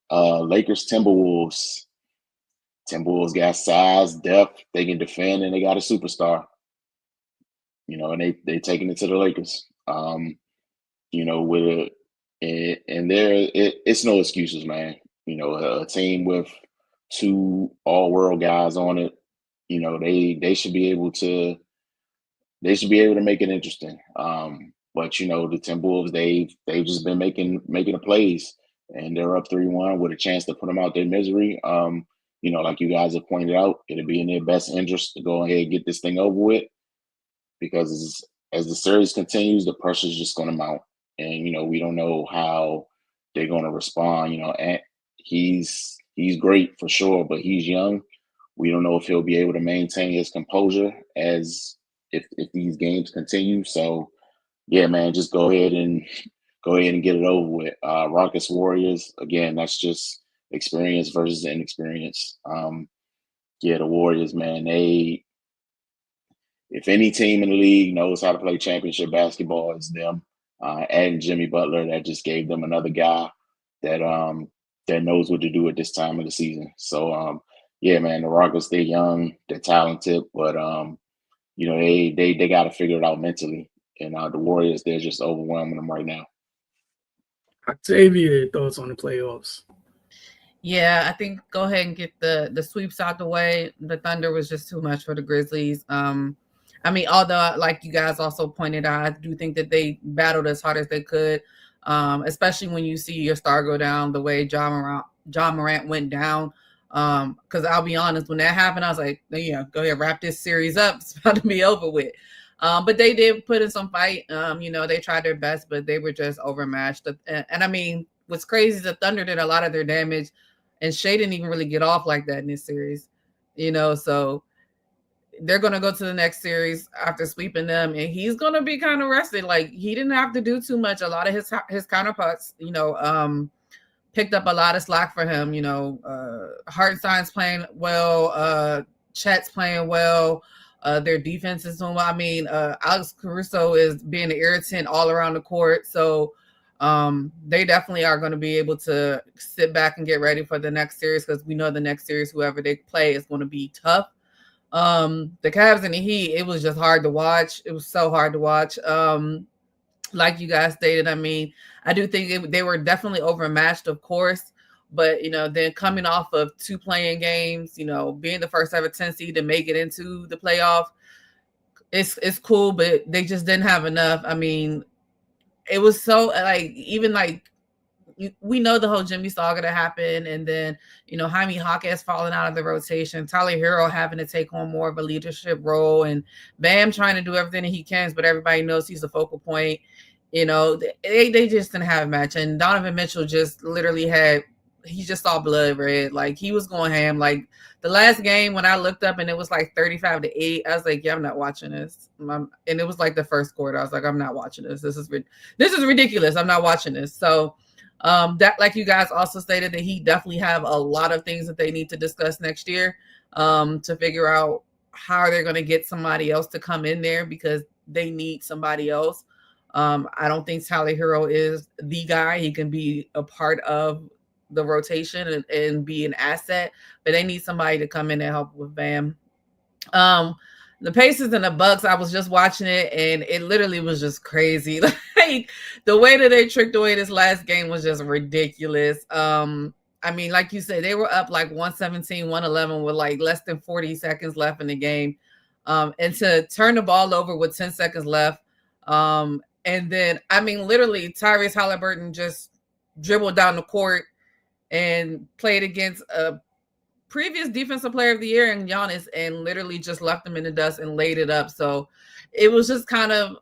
Lakers, Timberwolves. Timberwolves got size, depth. They can defend, and they got a superstar. And they taking it to the Lakers. With it, and it's no excuses, man. A team with 2 all-world guys on it. They should be able to make it interesting. But the Timberwolves, they've just been making the plays, and they're up 3-1 with a chance to put them out their misery. Like you guys have pointed out, it'll be in their best interest to go ahead and get this thing over with, because as the series continues, the pressure is just going to mount, and we don't know how they're going to respond. And he's great for sure, but he's young. We don't know if he'll be able to maintain his composure as if these games continue. So yeah, man, just go ahead and get it over with. Rockets Warriors, again, that's just experience versus inexperience. The Warriors, man, if any team in the league knows how to play championship basketball, it's them. Adding Jimmy Butler, that just gave them another guy that knows what to do at this time of the season. So yeah, man, the Rockets, they're young, they're talented, but they got to figure it out mentally. And the Warriors, they're just overwhelming them right now. Octavia, thoughts on the playoffs? Yeah, I think go ahead and get the sweeps out the way. The Thunder was just too much for the Grizzlies. Although, like you guys also pointed out, I do think that they battled as hard as they could, especially when you see your star go down the way John Morant went down. Because I'll be honest, when that happened, I was like, go ahead, wrap this series up. It's about to be over with. But they did put in some fight. They tried their best, but they were just overmatched. And what's crazy is the Thunder did a lot of their damage, and Shea didn't even really get off like that in this series. So they're going to go to the next series after sweeping them, and he's going to be kind of rested. Like, he didn't have to do too much. A lot of his counterparts, picked up a lot of slack for him. Hartenstein's playing well. Chet's playing well. Their defense is doing well. Alex Caruso is being an irritant all around the court. So they definitely are going to be able to sit back and get ready for the next series, because we know the next series, whoever they play, is going to be tough. The Cavs and the Heat, it was just hard to watch. It was so hard to watch. Like you guys stated, I do think they were definitely overmatched, of course. But, then coming off of 2 playing games, being the first ever 10 seed to make it into the playoff, it's cool, but they just didn't have enough. It was so, we know the whole Jimmy saga that happened, and then, Jaime Jaquez falling out of the rotation, Tyler Hero having to take on more of a leadership role, and Bam trying to do everything that he can, but everybody knows he's the focal point. They just didn't have a match, and Donovan Mitchell just literally he just saw blood red. Like, he was going ham. Like, the last game when I looked up and it was like 35-8, I was like, yeah, I'm not watching this. And it was like the first quarter. I was like, I'm not watching this. This is ridiculous. I'm not watching this. So that, like you guys also stated, that he definitely have a lot of things that they need to discuss next year to figure out how they're going to get somebody else to come in there, because they need somebody else. I don't think Tyler Hero is the guy. He can be a part of the rotation and be an asset, but they need somebody to come in and help with Bam. The Pacers and the Bucks, I was just watching it, and it literally was just crazy. Like, the way that they tricked away this last game was just ridiculous. Like you said, they were up like 117, 111 with like less than 40 seconds left in the game. And to turn the ball over with 10 seconds left. And then, literally, Tyrese Halliburton just dribbled down the court and played against a previous defensive player of the year in Giannis, and literally just left him in the dust and laid it up. So it was just kind of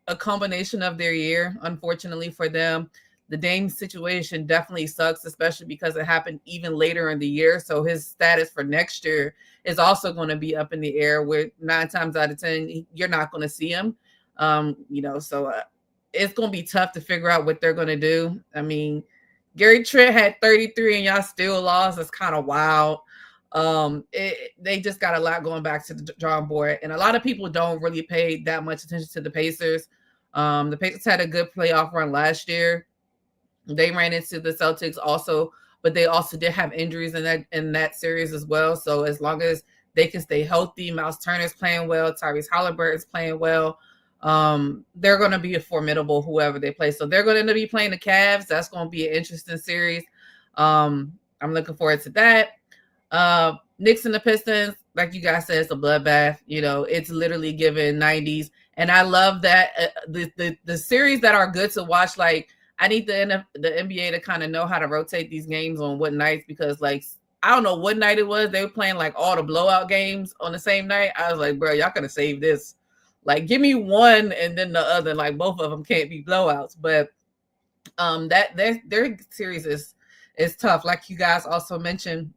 a combination of their year, unfortunately for them. The Dame situation definitely sucks, especially because it happened even later in the year. So his status for next year is also going to be up in the air, where 9 times out of 10, you're not going to see him. So it's going to be tough to figure out what they're going to do. Gary Trent had 33 and y'all still lost. That's kind of wild. They just got a lot going back to the drawing board, and a lot of people don't really pay that much attention to the Pacers. The Pacers had a good playoff run last year. They ran into the Celtics also, but they also did have injuries in that series as well. So as long as they can stay healthy, Miles Turner's playing well, Tyrese Halliburton's playing well, they're going to be a formidable whoever they play. So they're going to be playing the Cavs. That's going to be an interesting series. I'm looking forward to that. Knicks and the Pistons, like you guys said, it's a bloodbath. You know, it's literally given 90s. And I love that the series that are good to watch, like I need the NBA to kind of know how to rotate these games on what nights, because like I don't know what night it was. They were playing like all the blowout games on the same night. I was like, bro, y'all could have saved this. Like, give me one and then the other. Like, both of them can't be blowouts. But that their series is tough. Like you guys also mentioned,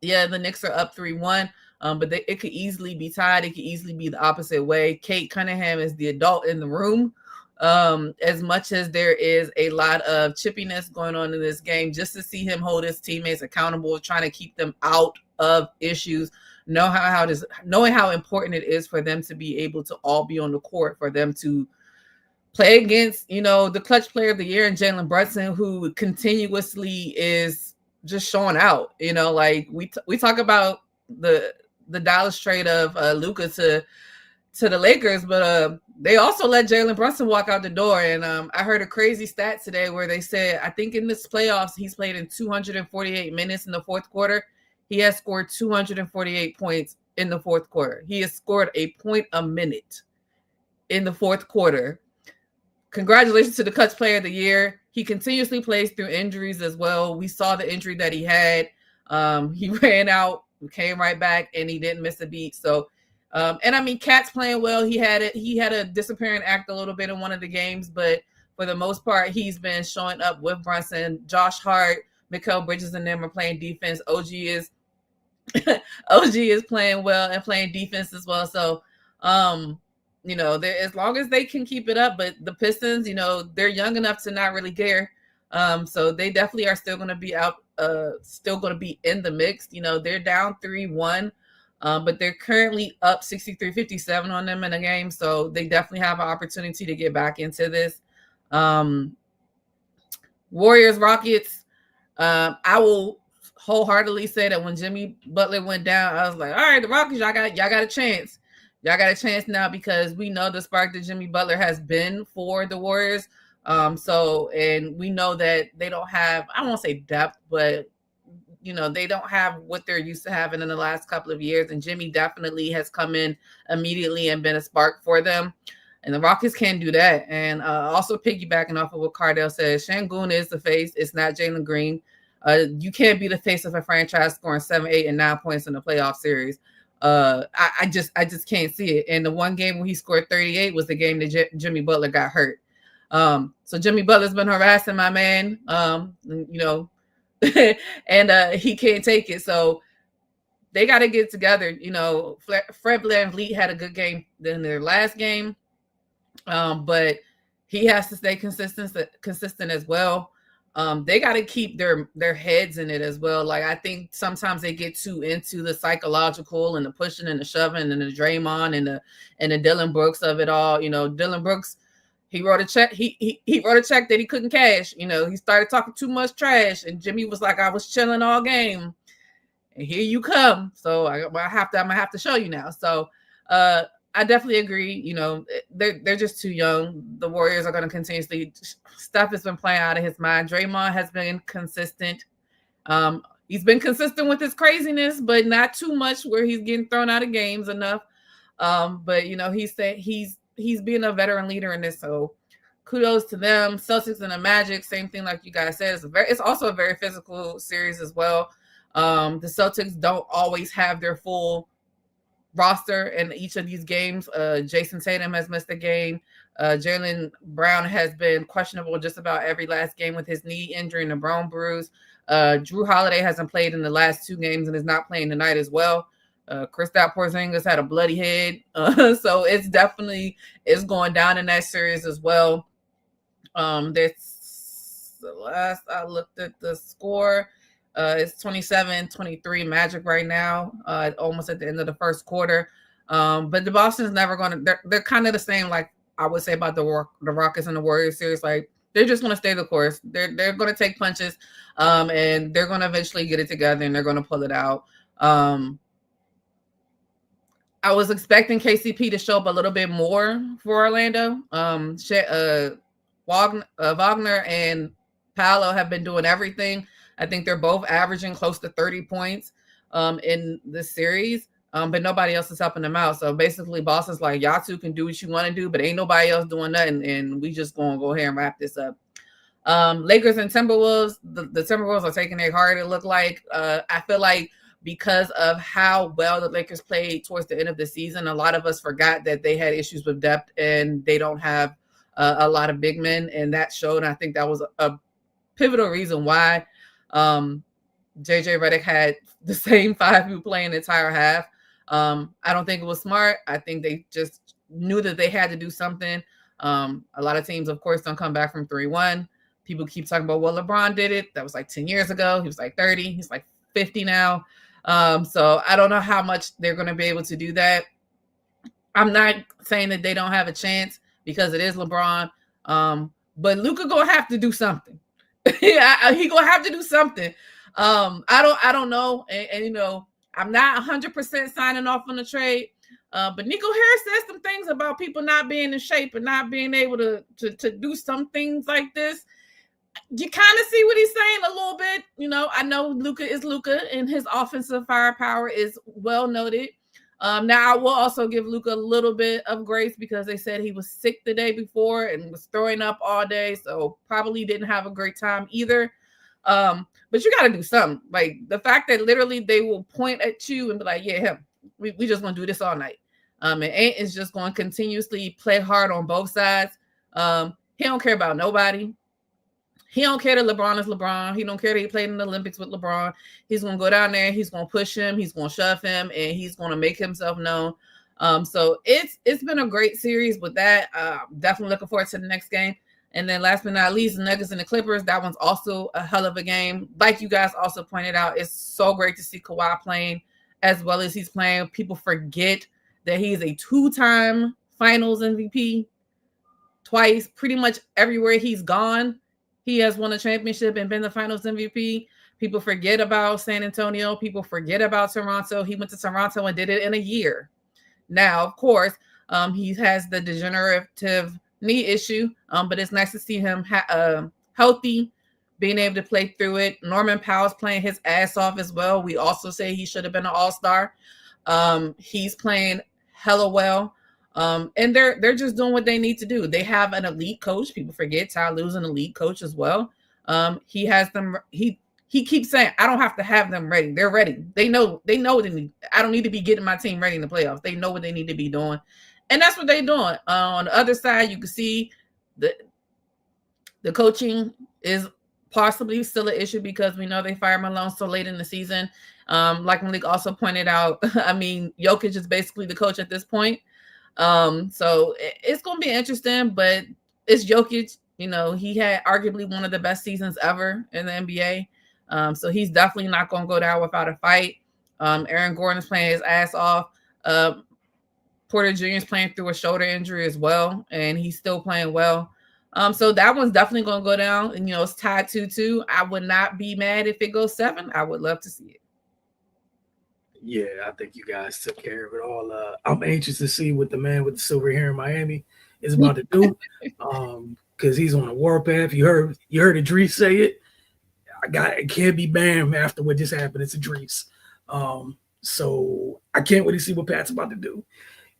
yeah, the Knicks are up 3-1. But it could easily be tied. It could easily be the opposite way. Kate Cunningham is the adult in the room. As much as there is a lot of chippiness going on in this game, just to see him hold his teammates accountable, trying to keep them out of issues, knowing how important it is for them to be able to all be on the court, for them to play against, you know, the clutch player of the year and Jalen Brunson, who continuously is just showing out. You know, like we talk about the Dallas trade of Luka to the Lakers, but they also let Jalen Brunson walk out the door. And I heard a crazy stat today where they said, I think in this playoffs, he's played in 248 minutes in the fourth quarter. He has scored 248 points in the fourth quarter. He has scored a point a minute in the fourth quarter. Congratulations to the clutch player of the year. He continuously plays through injuries as well. We saw the injury that he had. He ran out, came right back, and he didn't miss a beat. So, and I mean, Cat's playing well. He had a disappearing act a little bit in one of the games, but for the most part, he's been showing up with Brunson. Josh Hart, Mikal Bridges, and them are playing defense. OG is playing well and playing defense as well. So, you know, as long as they can keep it up, but the Pistons, you know, they're young enough to not really care. So they definitely are still going to be out, still going to be in the mix. You know, they're down 3-1. But they're currently up 63-57 on them in a game. So they definitely have an opportunity to get back into this. Warriors, Rockets. I will wholeheartedly say that when Jimmy Butler went down, I was like, all right, the Rockets, y'all got a chance. Y'all got a chance now, because we know the spark that Jimmy Butler has been for the Warriors. And we know that they don't have, I won't say depth, but you know, they don't have what they're used to having in the last couple of years. And Jimmy definitely has come in immediately and been a spark for them. And the Rockets can do that. And also piggybacking off of what Cardell says, Şengün is the face. It's not Jalen Green. You can't be the face of a franchise scoring 7, 8, and 9 points in the playoff series. I just can't see it. And the one game where he scored 38 was the game that Jimmy Butler got hurt. So Jimmy Butler's been harassing my man, you know, and he can't take it. So they got to get together. You know, Fred VanVleet had a good game in their last game, but he has to stay consistent as well. They got to keep their heads in it as well. Like, I think sometimes they get too into the psychological and the pushing and the shoving and the Draymond and the Dylan Brooks of it all. You know, Dylan Brooks, he wrote a check. He wrote a check that he couldn't cash. You know, he started talking too much trash, and Jimmy was like, "I was chilling all game, and here you come." So I'm gonna have to show you now. So I definitely agree. You know, they're just too young. The Warriors are going to continuously. Steph has been playing out of his mind. Draymond has been consistent. He's been consistent with his craziness, but not too much where he's getting thrown out of games enough. But you know, he's being a veteran leader in this. So kudos to them. Celtics and the Magic, same thing like you guys said. It's also a very physical series as well. The Celtics don't always have their full roster in each of these games. Jason Tatum has missed a game. Jaylen Brown has been questionable just about every last game with his knee injury and a bone bruise. Drew Holiday hasn't played in the last 2 games and is not playing tonight as well. Kristaps Porzingis had a bloody head. So it's definitely going down in that series as well. There's the last I looked at the score. It's 27-23 Magic right now, almost at the end of the first quarter. But the Boston's never going to. They're kind of the same, like I would say about the Rockets and the Warriors series. Like they're just going to stay the course. They're going to take punches, and they're going to eventually get it together, and they're going to pull it out. I was expecting KCP to show up a little bit more for Orlando. Wagner and Paolo have been doing everything. I think they're both averaging close to 30 points in this series, but nobody else is helping them out. So basically, Boston's like, y'all two can do what you want to do, but ain't nobody else doing nothing, and we just going to go ahead and wrap this up. Lakers and Timberwolves, the Timberwolves are taking their heart, it looked like. I feel like because of how well the Lakers played towards the end of the season, a lot of us forgot that they had issues with depth and they don't have a lot of big men, and that showed. I think that was a pivotal reason why JJ Redick had the same five who play in the entire half. I don't think it was smart. I think they just knew that they had to do something. A lot of teams, of course, don't come back from 3-1. People keep talking about, well, LeBron did it. That was like 10 years ago. He was like 30. He's like 50 now. So I don't know how much they're going to be able to do that. I'm not saying that they don't have a chance because it is LeBron. But Luka gonna have to do something. He gonna have to do something. I don't know. And you know, I'm not 100% signing off on the trade. But Nico Harris said some things about people not being in shape and not being able to do some things like this. You kind of see what he's saying a little bit. You know, I know Luka is Luka and his offensive firepower is well noted. Now I will also give Luka a little bit of grace because they said he was sick the day before and was throwing up all day. So probably didn't have a great time either. But you got to do something. Like the fact that literally they will point at you and be like, yeah, him, we just going to do this all night. And Ant is just going to continuously play hard on both sides. He don't care about nobody. He don't care that LeBron is LeBron. He don't care that he played in the Olympics with LeBron. He's going to go down there. He's going to push him. He's going to shove him, and he's going to make himself known. So it's been a great series with that. Definitely looking forward to the next game. And then last but not least, the Nuggets and the Clippers. That one's also a hell of a game. Like you guys also pointed out, it's so great to see Kawhi playing as well as he's playing. People forget that he is a two-time Finals MVP. Twice, pretty much everywhere he's gone, he has won a championship and been the Finals MVP. People forget about San Antonio. People forget about Toronto. He went to Toronto and did it in a year. Now, of course, he has the degenerative knee issue, but it's nice to see him healthy, being able to play through it. Norman Powell's playing his ass off as well. We also say he should have been an all-star. He's playing hella well. And they're just doing what they need to do. They have an elite coach. People forget Ty Lue's an elite coach as well. He has them. He keeps saying, I don't have to have them ready. They're ready. They know they need. I don't need to be getting my team ready in the playoffs. They know what they need to be doing. And that's what they're doing. On the other side, you can see the coaching is possibly still an issue because we know they fired Malone so late in the season. Like Malik also pointed out, I mean, Jokic is basically the coach at this point. So it's going to be interesting, but it's Jokic. You know, he had arguably one of the best seasons ever in the NBA. So he's definitely not going to go down without a fight. Aaron Gordon is playing his ass off. Porter Jr. is playing through a shoulder injury as well, and he's still playing well. So that one's definitely going to go down. And, you know, it's tied 2-2. I would not be mad if it goes 7. I would love to see it. Yeah, I think you guys took care of it all. I'm anxious to see what the man with the silver hair in Miami is about to do, because he's on a warpath. You heard Idris say it. It can't be Bam after what just happened. It's Idris. So I can't wait to see what Pat's about to do.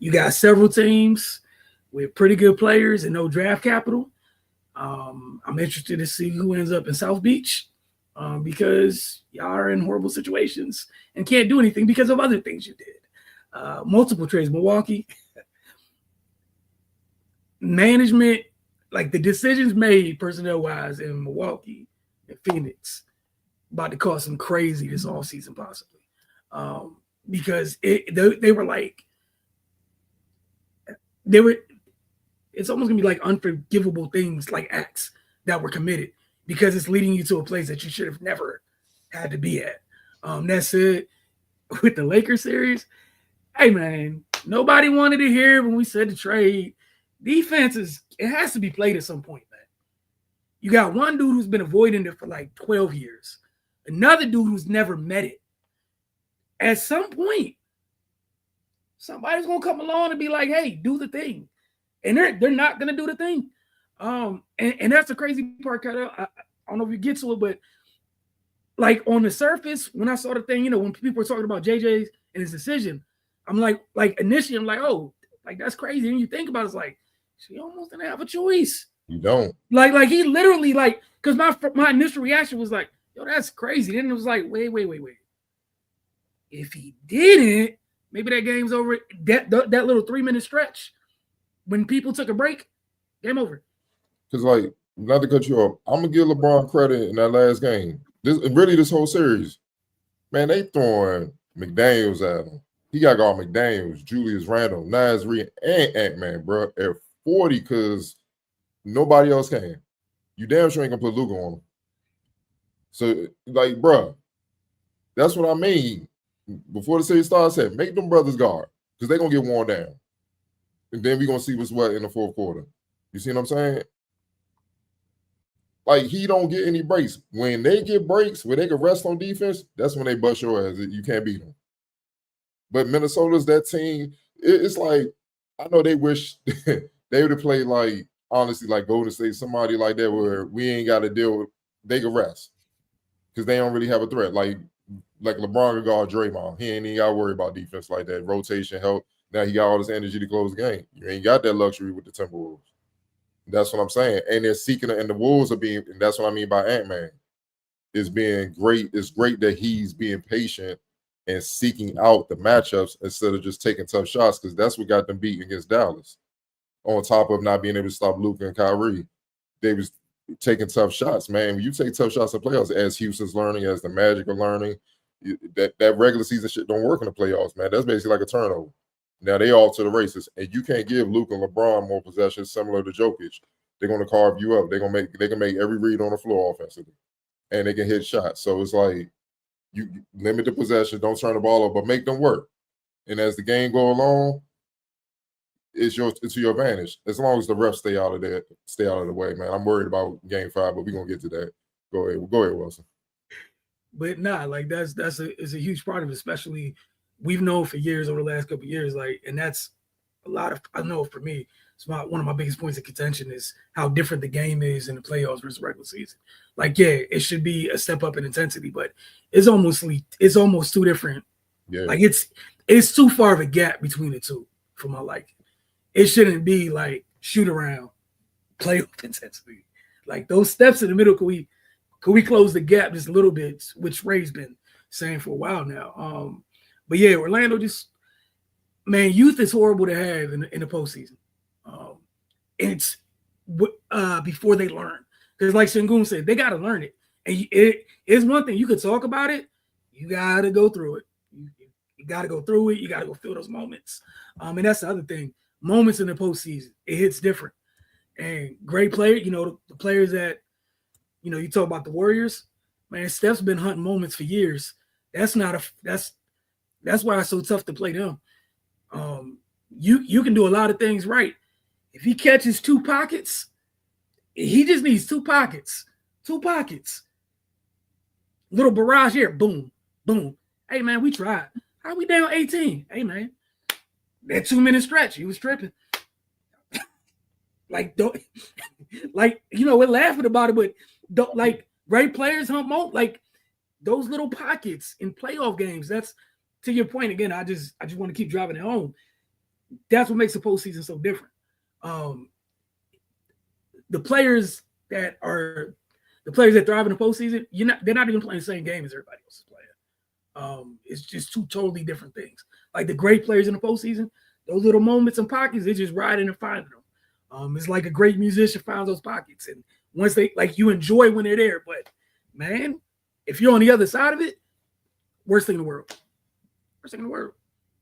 You got several teams with pretty good players and no draft capital. I'm interested to see who ends up in South Beach. Because y'all are in horrible situations and can't do anything because of other things you did. Multiple trades. Milwaukee. Management, like the decisions made personnel-wise in Milwaukee and Phoenix, about to cost them crazy this offseason possibly. Because they were like, it's almost going to be like unforgivable things like acts that were committed. because it's leading you to a place that you should have never had to be at. That's it. With the Lakers series, hey man, nobody wanted to hear when we said the trade. Defense it has to be played at some point, man. You got one dude who's been avoiding it for like 12 years, another dude who's never met it. At some point, somebody's gonna come along and be like, hey, do the thing. And they're not gonna do the thing. And that's the crazy part, Kyle. I don't know if you get to it, but like on the surface, when I saw the thing, when people were talking about JJ and his decision, I'm like initially, I'm like, oh, like that's crazy. And you think about it, it's like, she almost didn't have a choice. You don't. Like he literally, like, because my initial reaction was like, yo, that's crazy. Then it was like, wait. If he didn't, maybe that game's over. That little 3-minute stretch when people took a break, game over. Because, like, not to cut you off, I'm going to give LeBron credit in that last game. This whole series. Man, they throwing McDaniels at him. He got guard McDaniels, Julius Randle, Naz Reid, and Ant-Man, bro, at 40 because nobody else can. You damn sure ain't going to put Luka on him. So, like, bro, that's what I mean. Before the series starts, I said, make them brothers guard because they're going to get worn down. And then we're going to see what's what in the fourth quarter. You see what I'm saying? Like, he don't get any breaks. When they get breaks, where they can rest on defense, that's when they bust your ass. You can't beat them. But Minnesota's that team. It's like, I know they wish they would have played like, honestly, like Golden State, somebody like that where we ain't got to deal with, they can rest because they don't really have a threat. Like LeBron could guard Draymond. He ain't even got to worry about defense like that. Rotation help. Now he got all this energy to close the game. You ain't got that luxury with the Timberwolves. That's what I'm saying. And they're seeking it, and the Wolves are being, and that's what I mean by Ant-Man. Is being great. It's great that he's being patient and seeking out the matchups instead of just taking tough shots, because that's what got them beat against Dallas. On top of not being able to stop Luka and Kyrie. They was taking tough shots, man. When you take tough shots in playoffs, as Houston's learning, as the Magic are learning, that regular season shit don't work in the playoffs, man. That's basically like a turnover. Now they all to the races, and you can't give Luka and LeBron more possessions similar to Jokic. They're going to carve you up. They can make every read on the floor offensively, and they can hit shots. So it's like you limit the possession, don't turn the ball over, but make them work. And as the game go along, it's to your advantage as long as the refs stay out of the way, man. I'm worried about Game 5, but we're gonna get to that. Go ahead, Wilson. But nah, like that's a huge part of it, especially. We've known for years over the last couple of years, like, and that's a lot of, I know for me, it's one of my biggest points of contention is how different the game is in the playoffs versus regular season. Like, yeah, it should be a step up in intensity, but it's almost too different. Yeah. Like it's too far of a gap between the two for my liking. It shouldn't be like shoot around, playoff intensity. Like those steps in the middle, could we close the gap just a little bit, which Ray's been saying for a while now. But yeah, Orlando just, man, youth is horrible to have in the postseason. It's before they learn. Because like Sengun said, they got to learn it. And it is one thing, you could talk about it, you got to go through it. You got to go through it. You got to go feel those moments. And that's the other thing. Moments in the postseason, it hits different. And great player, the players that, you talk about the Warriors, man, Steph's been hunting moments for years. That's why it's so tough to play them. You can do a lot of things right. If he catches 2 pockets, he just needs 2 pockets. 2 pockets. Little barrage here, boom, boom. Hey, man, we tried. How we down 18? Hey, man, that 2-minute stretch, he was tripping. We're laughing about it, but don't, like, great players hunt like those little pockets in playoff games. That's, to your point again, I just want to keep driving it home. That's what makes the postseason so different. The players that thrive in the postseason, they're not even playing the same game as everybody else is playing. It's just 2 totally different things. Like the great players in the postseason, those little moments and pockets, they just riding and finding them. It's like a great musician finds those pockets, and once you enjoy when they're there. But man, if you're on the other side of it, worst thing in the world. Worst thing in the world.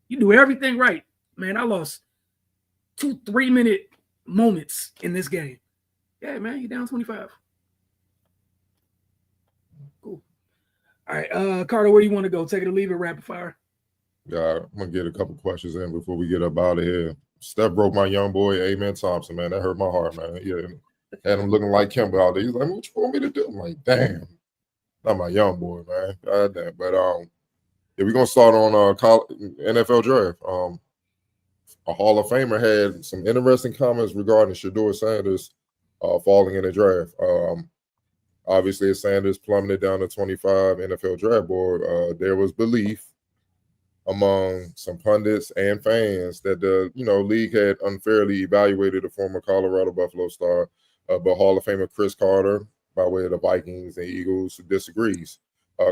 You do everything right. Man, I lost 2 3-minute moments in this game. Yeah, man, you're down 25. All right, Carter, where do you want to go? Take it or leave it, rapid fire. Yeah, I'm gonna get a couple questions in before we get up out of here. Steph broke my young boy, Amen Thompson, man. That hurt my heart, man. Yeah, had him looking like Kimber out there. He's like, "What you want me to do?" I'm like, "Damn, not my young boy, man." God damn. But yeah, we're gonna start on NFL draft. A Hall of Famer had some interesting comments regarding Shedeur Sanders falling in the draft. Obviously, as Sanders plummeted down to 25 NFL draft board, there was belief among some pundits and fans that the league had unfairly evaluated the former Colorado Buffalo star, but Hall of Famer Chris Carter, by way of the Vikings and Eagles, disagrees.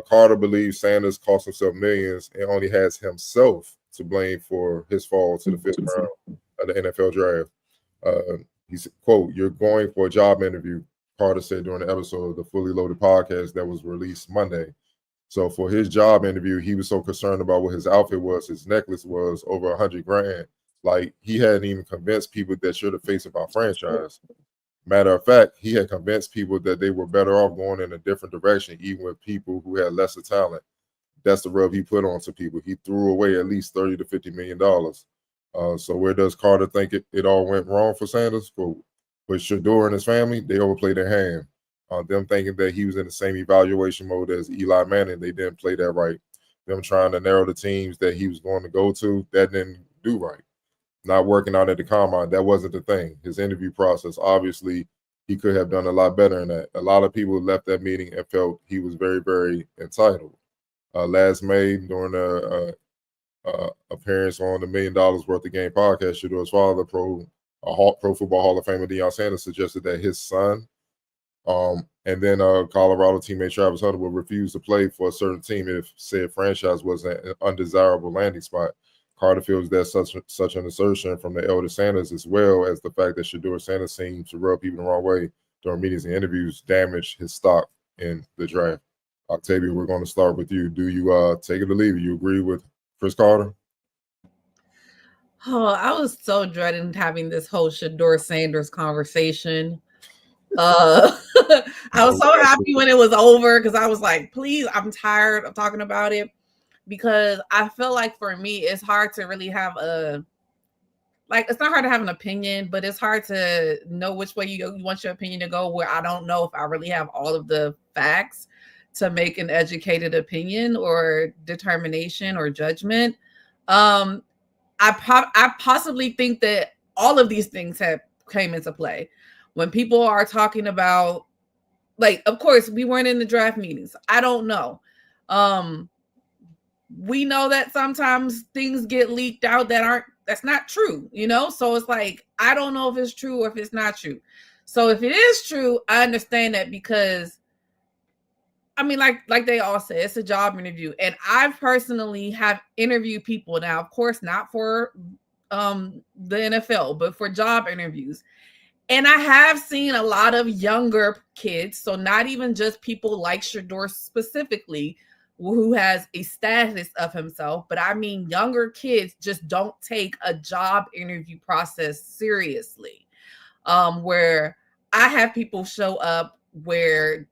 Carter believes Sanders cost himself millions and only has himself to blame for his fall to the 5th round of the NFL draft. He said, quote, "You're going for a job interview," Carter said during the episode of the Fully Loaded podcast that was released Monday. So for his job interview, he was so concerned about what his outfit was, his necklace was over $100 grand. Like he hadn't even convinced people that you're the face of our franchise. Matter of fact, he had convinced people that they were better off going in a different direction, even with people who had lesser talent. That's the rub he put on to people. He threw away at least $30 to $50 million. So where does Carter think it all went wrong for Sanders? With Shedeur and his family, they overplayed their hand. Them thinking that he was in the same evaluation mode as Eli Manning, they didn't play that right. Them trying to narrow the teams that he was going to go to, that didn't do right. Not working out at the combine, that wasn't the thing. His interview process, obviously, he could have done a lot better in that. A lot of people left that meeting and felt he was very, very entitled. Last May, during the appearance on the $1 Million Worth of Game podcast, Shedeur's father, Pro Football Hall of Famer Deion Sanders, suggested that his son and then Colorado teammate Travis Hunter would refuse to play for a certain team if said franchise was an undesirable landing spot. Carter feels that such an assertion from the elder Sanders, as well as the fact that Shedeur Sanders seems to rub people the wrong way during meetings and interviews, damaged his stock in the draft. Octavia, we're going to start with you. Do you take it or leave it? You agree with Chris Carter? Oh, I was so dreading having this whole Shedeur Sanders conversation. I was so happy when it was over because I was like, please, I'm tired of talking about it, because I feel like for me, it's hard to really have it's not hard to have an opinion, but it's hard to know which way you want your opinion to go, where I don't know if I really have all of the facts to make an educated opinion or determination or judgment. I possibly think that all of these things have came into play. When people are talking about, of course, we weren't in the draft meetings. I don't know. We know that sometimes things get leaked out that's not true, So it's like, I don't know if it's true or if it's not true. So if it is true, I understand that, because I mean, like they all say, it's a job interview. And I personally have interviewed people now, of course, not for the NFL, but for job interviews. And I have seen a lot of younger kids, so not even just people like Shedeur specifically, who has a status of himself, but I mean younger kids just don't take a job interview process seriously. Where I have people show up where,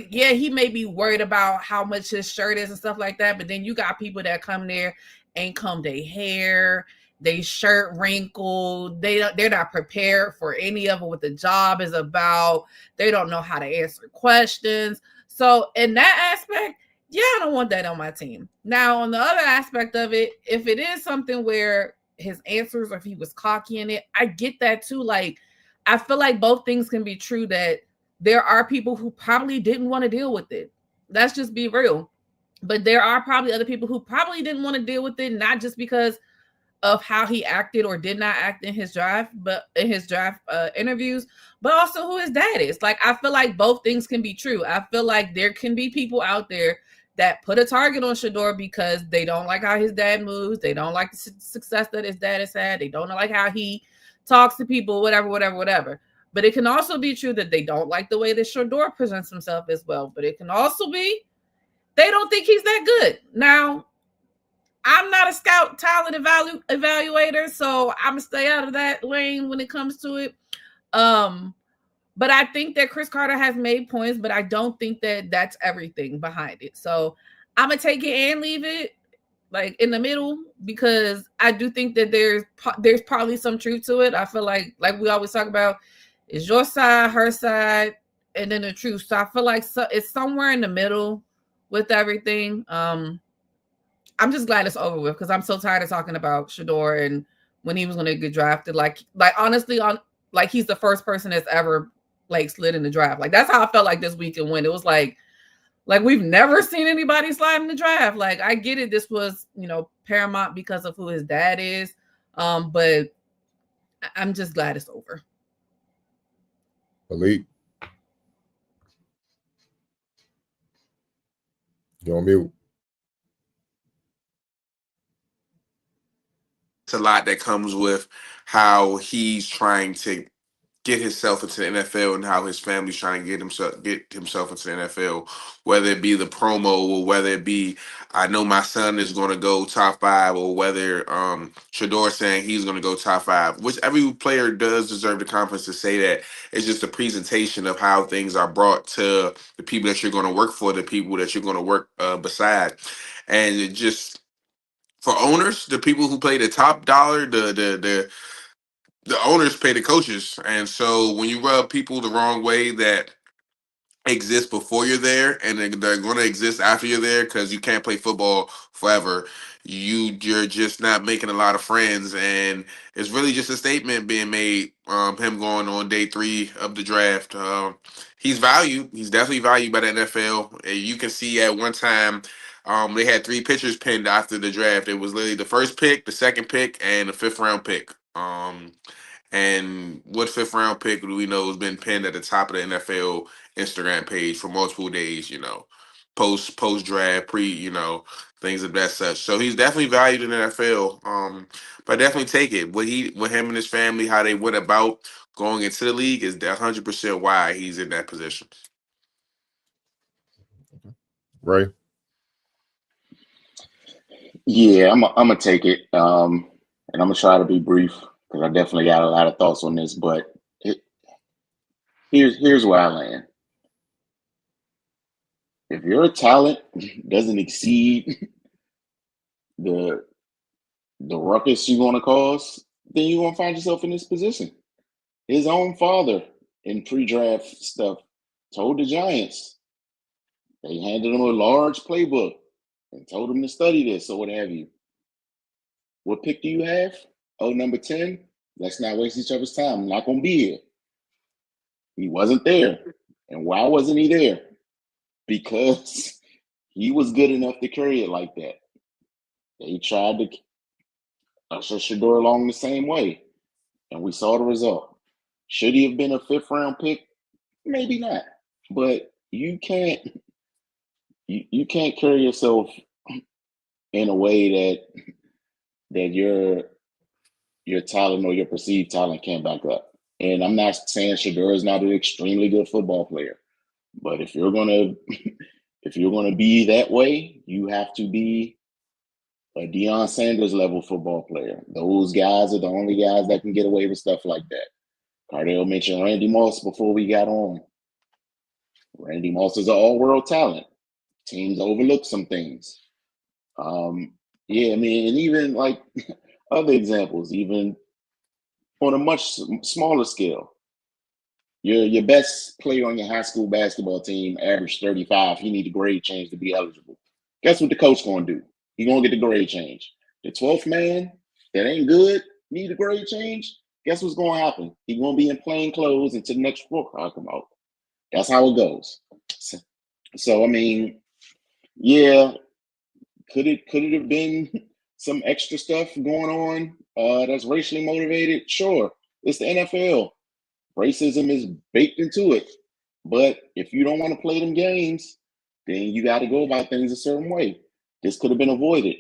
he may be worried about how much his shirt is and stuff like that, but then you got people that come there, ain't comb their hair, they shirt wrinkled, they're not prepared for any of what the job is about. They don't know how to answer questions. So in that aspect, yeah, I don't want that on my team. Now, on the other aspect of it, if it is something where his answers, or if he was cocky in it, I get that too. I feel like both things can be true, that there are people who probably didn't want to deal with it. Let's just be real. But there are probably other people who probably didn't want to deal with it, not just because of how he acted or did not act in his draft, but in his draft interviews, but also who his dad is. I feel like both things can be true. I feel like there can be people out there that put a target on Shedeur because they don't like how his dad moves. They don't like the success that his dad has had. They don't like how he talks to people, whatever. But it can also be true that they don't like the way that Shedeur presents himself as well. But it can also be they don't think he's that good. Now, I'm not a scout talent evaluator, so I'm gonna stay out of that lane when it comes to it. But I think that Chris Carter has made points, but I don't think that that's everything behind it. So I'm going to take it and leave it like in the middle, because I do think that there's probably some truth to it. I feel like we always talk about, is your side, her side, and then the truth. So I feel like it's somewhere in the middle with everything. I'm just glad it's over with, because I'm so tired of talking about Shedeur and when he was going to get drafted. Like honestly, he's the first person that's ever like slid in the draft. Like that's how I felt like this weekend when it was like we've never seen anybody slide in the draft. Like I get it, this was paramount because of who his dad is, but I'm just glad it's over. Malik, you're on mute. It's a lot that comes with how he's trying to get himself into the NFL and how his family's trying to get himself into the NFL, whether it be the promo or whether it be, I know my son is going to go top 5, or whether Shedeur saying he's going to go top 5, which every player does deserve the confidence to say that. It's just a presentation of how things are brought to the people that you're going to work for, the people that you're going to work beside. And it just, for owners, the people who pay the top dollar, the owners pay the coaches. And so when you rub people the wrong way that exist before you're there, and they're going to exist after you're there, because you can't play football forever, you're just not making a lot of friends. And it's really just a statement being made. Him going on day 3 of the draft, he's valued. He's definitely valued by the NFL. And you can see at one time, they had 3 pitchers pinned after the draft. It was literally the first pick, the second pick, and the 5th round pick. And what 5th round pick do we know has been pinned at the top of the NFL Instagram page for multiple days, post draft, things of that such. So he's definitely valued in the NFL. But definitely take it. With him and his family, how they went about going into the league is 100% why he's in that position. Ray? Yeah, I'm gonna take it. And I'm gonna try to be brief, because I definitely got a lot of thoughts on this, but here's where I land. If your talent doesn't exceed the ruckus you want to cause, then you're gonna find yourself in this position. His own father in pre-draft stuff told the Giants, they handed him a large playbook and told him to study this or what have you. What pick do you have? Oh, number 10. Let's not waste each other's time. I'm not gonna be here. He wasn't there. And why wasn't he there? Because he was good enough to carry it like that. They tried to usher Shedeur along the same way, and we saw the result. Should he have been a 5th round pick? Maybe not. But you can't carry yourself in a way that your talent or your perceived talent can't back up. And I'm not saying Shedeur is not an extremely good football player, but if you're gonna be that way, you have to be a Deion Sanders level football player. Those guys are the only guys that can get away with stuff like that. Cardale mentioned Randy Moss before we got on. Randy Moss is an all-world talent. Teams overlook some things. Yeah, I mean, and even like other examples, even on a much smaller scale. Your best player on your high school basketball team averaged 35. He need a grade change to be eligible. Guess what the coach gonna do? He gonna get the grade change. The 12th man that ain't good need a grade change. Guess what's gonna happen? He gonna be in plain clothes until the next report card come out. That's how it goes. So I mean, yeah, could it have been some extra stuff going on that's racially motivated? Sure, it's the NFL. Racism is baked into it. But if you don't want to play them games, then you got to go about things a certain way. This could have been avoided.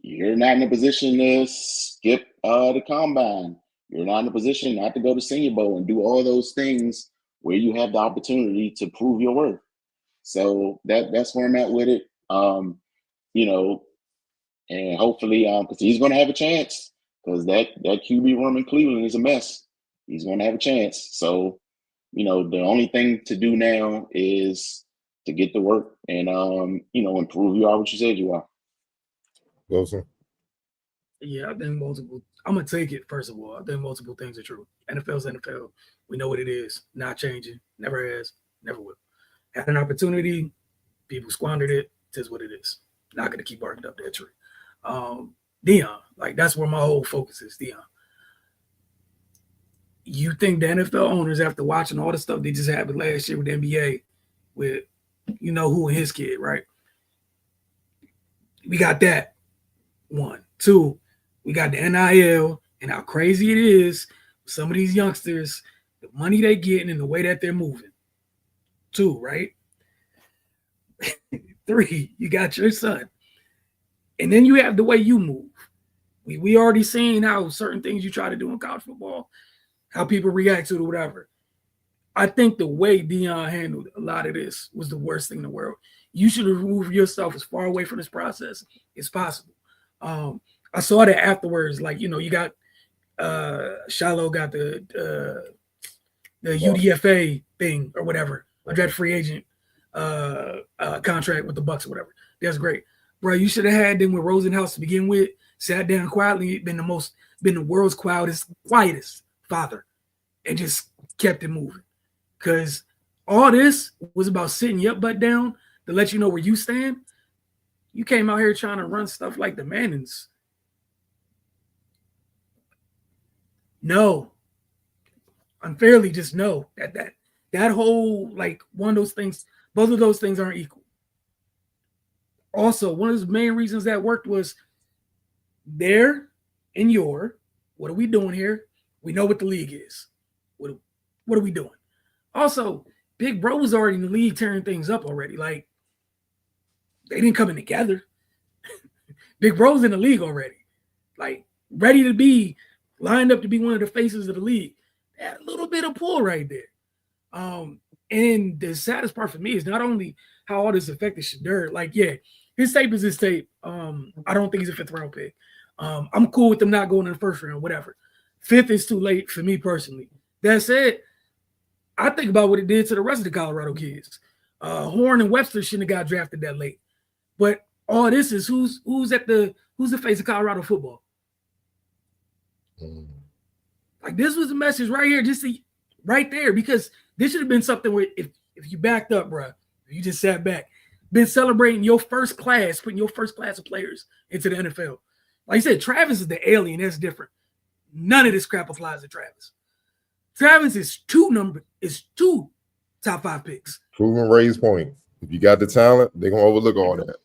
You're not in a position to skip the combine. You're not in a position not to go to Senior Bowl and do all those things where you have the opportunity to prove your worth. So that's where I'm at with it. And hopefully, because he's going to have a chance, because that QB room in Cleveland is a mess. He's going to have a chance. So, the only thing to do now is to get to work and improve. You are what you said you are. Wilson. Yeah, I think multiple. I'm gonna take it first of all. I think multiple things are true. NFL's NFL. We know what it is. Not changing. Never has. Never will. Had an opportunity. People squandered it. It is what it is. Not gonna keep barking up that tree. Deion, like that's where my whole focus is. Deion. You think the NFL owners, after watching all the stuff they just happened last year with the NBA, with who and his kid, right? We got that. 1, 2. We got the NIL and how crazy it is. Some of these youngsters, the money they getting and the way that they're moving. 2, right? 3, you got your son. And then you have the way you move. We already seen how certain things you try to do in college football, how people react to it or whatever. I think the way Deion handled a lot of this was the worst thing in the world. You should remove yourself as far away from this process as possible. I saw that afterwards, like, you got Shiloh got the UDFA thing or whatever, a dread free agent contract with the Bucks or whatever. That's great. Bro, you should have had them with Rosenhaus to begin with, sat down quietly, been the world's quietest father, and just kept it moving. Because all this was about sitting your butt down to let you know where you stand. You came out here trying to run stuff like the Mannings. No. Unfairly, just know that whole, like, one of those things, both of those things aren't equal. Also, one of the main reasons that worked was there and what are we doing here? We know what the league is. What are we doing? Also, Big Bro was already in the league tearing things up already. Like, they didn't come in together. Big Bro's in the league already. Like, ready to be lined up to be one of the faces of the league. They had a little bit of pull right there. And the saddest part for me is not only how all this affected Shedeur. Like, yeah, his tape is his tape. I don't think he's a 5th round pick. I'm cool with them not going in the 1st round, whatever. 5th is too late for me personally. That said, I think about what it did to the rest of the Colorado kids. Horn and Webster shouldn't have got drafted that late. But all this is who's the face of Colorado football. Like, this was a message right here, right there, because this should have been something where if you backed up, bro, if you just sat back, been celebrating your first class, putting your first class of players into the NFL. Like I said, Travis is the alien. That's different. None of this crap applies to Travis. Travis is two top 5 picks. Proven raise point. If you got the talent, they're gonna overlook all that.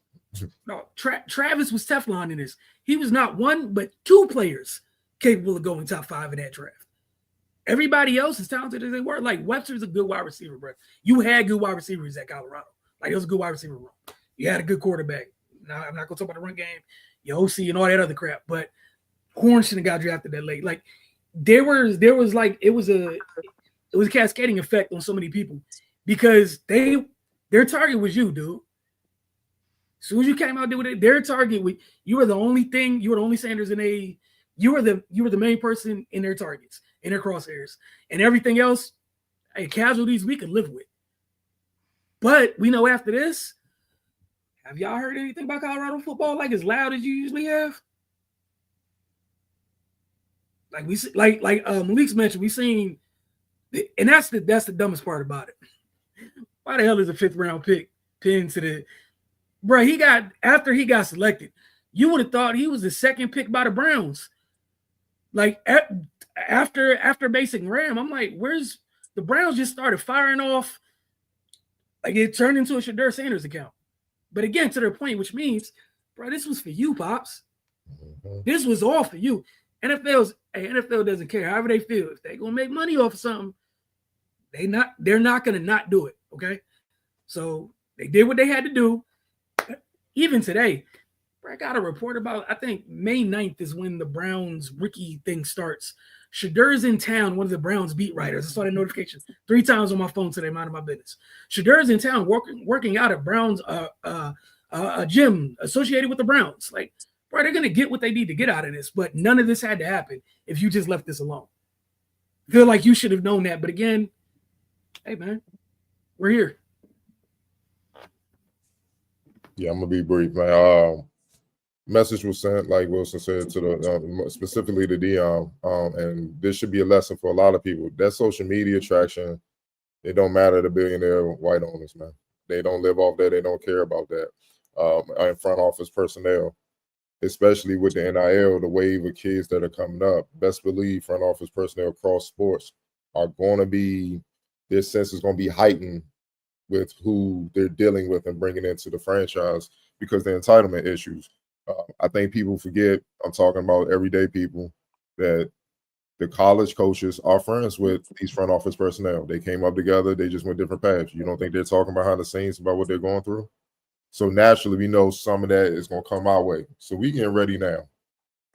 No, Travis was Teflon in this. He was not 1, but 2 players capable of going top 5 in that draft. Everybody else, as talented as they were, like Webster's a good wide receiver, bro. You had good wide receivers at Colorado. Like, it was a good wide receiver room. You had a good quarterback. Now, I'm not gonna talk about the run game, your OC and all that other crap, but Horn shouldn't have got drafted that late. Like, there was like it was a cascading effect on so many people because their target was you, dude. As soon as you came out there with it, their target, you were the only Sanders you were the main person in their targets, in their crosshairs, and everything else, casualties we could live with. But we know after this, have y'all heard anything about Colorado football like as loud as you usually have? Like we see, like Malik's mentioned, we seen, and that's the dumbest part about it. Why the hell is a 5th round pick pinned to the? Bro, after he got selected, you would have thought he was the 2nd pick by the Browns. Like after basing Ram, I'm like, where's the Browns just started firing off? Like, it turned into a Shedeur Sanders account. But again, to their point, which means, bro, this was for you, Pops. This was all for you. NFL doesn't care. However they feel. If they're gonna make money off of something, they're not gonna not do it. Okay. So they did what they had to do. Even today, I got a report about, I think May 9th is when the Browns rookie thing starts. Shedeur's in town, one of the Browns beat writers. I saw that notification 3 times on my phone today, minding my business. Shedeur's in town working out at Browns a gym associated with the Browns. Like, bro, they're gonna get what they need to get out of this, but none of this had to happen if you just left this alone. I feel like you should have known that, but again, Hey, man, we're here. Yeah, I'm gonna be brief, man. Message was sent, like Wilson said, to the specifically to Dion, and this should be a lesson for a lot of people. That social media traction, it don't matter to billionaire white owners, man. They don't live off that. They don't care about that. And front office personnel, especially with the NIL, the wave of kids that are coming up. Best believe front office personnel across sports are going to be, their sense is going to be heightened with who they're dealing with and bringing into the franchise because the entitlement issues. I think people forget, I'm talking about everyday people, that the college coaches are friends with these front office personnel. They came up together, they just went different paths. You don't think they're talking behind the scenes about what they're going through? So naturally, we know some of that is going to come our way. So we get ready now.